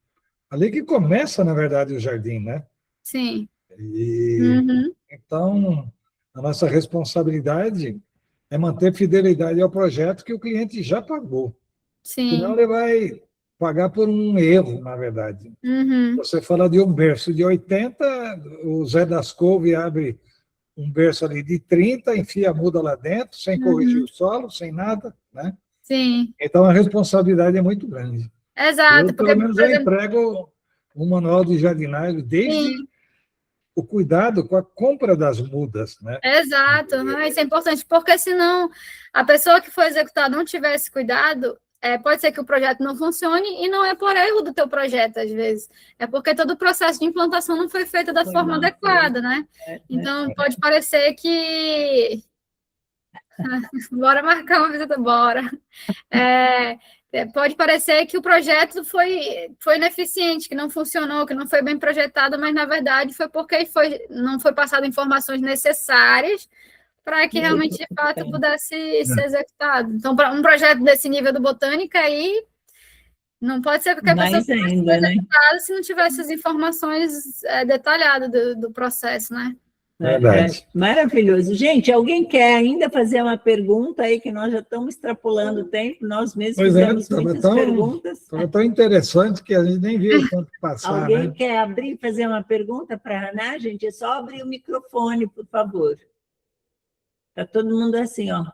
ali que começa, na verdade, o jardim, né? Sim. Então, a nossa responsabilidade é manter fidelidade ao projeto que o cliente já pagou. Sim. Senão ele vai pagar por um erro, na verdade. Você fala de um berço de 80, o Zé das Couve abre um berço ali de 30, enfia a muda lá dentro, sem corrigir o solo, sem nada, né? Sim. Então, a responsabilidade é muito grande. Exato. Pelo menos, eu entrego um manual de jardinagem desde o cuidado com a compra das mudas, né? Exato. Isso é importante, porque senão a pessoa que for executar não tiver esse cuidado, pode ser que o projeto não funcione e não é por erro do teu projeto, às vezes. É porque todo o processo de implantação não foi feito da forma adequada, né? Então, pode parecer que... Bora marcar uma visita, bora. Pode parecer que o projeto foi ineficiente, que não funcionou, que não foi bem projetado, mas, na verdade, foi porque não foi passado informações necessárias para que realmente, de fato, pudesse ser executado. Então, para um projeto desse nível do Botânica, aí não pode ser qualquer pessoa que fosse executado se não tivesse as informações detalhadas do processo, né? Verdade. Maravilhoso. Gente, alguém quer ainda fazer uma pergunta aí, que nós já estamos extrapolando o tempo, nós mesmos fizemos muitas perguntas. Estava tão interessante que a gente nem viu o tempo passar. Alguém quer abrir e fazer uma pergunta para a Haná, gente? É só abrir o microfone, por favor. Está todo mundo assim, ó.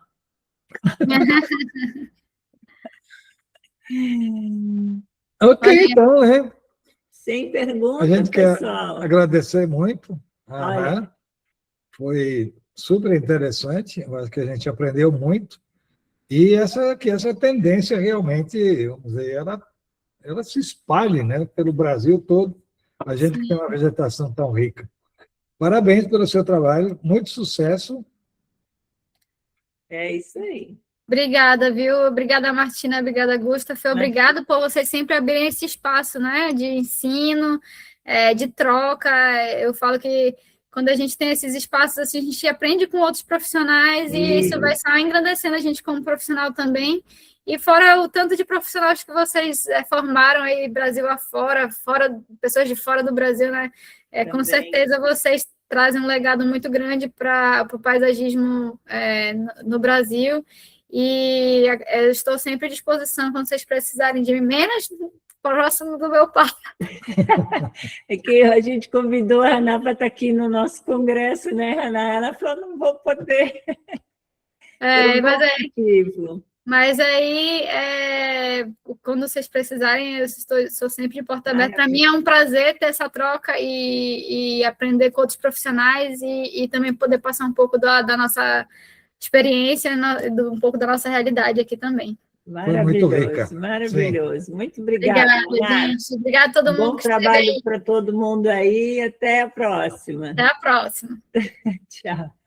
Ok, então, sem pergunta, a gente pessoal. Quer agradecer muito. Foi super interessante, eu acho que a gente aprendeu muito. E essa tendência realmente, vamos dizer, ela se espalhe, né, pelo Brasil todo, a gente que tem uma vegetação tão rica. Parabéns pelo seu trabalho, muito sucesso. É isso aí. Obrigada, viu? Obrigada, Martina, obrigada, Gustavo. Obrigado por vocês sempre abrirem esse espaço, né, de ensino, de troca. Eu falo que quando a gente tem esses espaços, assim, a gente aprende com outros profissionais e isso vai só engrandecendo a gente como profissional também. E fora o tanto de profissionais que vocês formaram aí, Brasil afora, pessoas de fora do Brasil, né? Com certeza vocês trazem um legado muito grande para o paisagismo no Brasil. E eu estou sempre à disposição quando vocês precisarem de mim, menos próximo do meu pai. É que a gente convidou a Haná para estar aqui no nosso congresso, né, Haná? Ela falou, não vou poder. Mas aí, quando vocês precisarem, eu sou sempre de porta aberta. Para mim é um prazer ter essa troca e aprender com outros profissionais e também poder passar um pouco da nossa experiência, um pouco da nossa realidade aqui também. Maravilhoso, maravilhoso. Sim. Muito obrigada. Obrigada, gente. Obrigada a todo mundo. Bom trabalho para todo mundo aí. Até a próxima. Até a próxima. Tchau.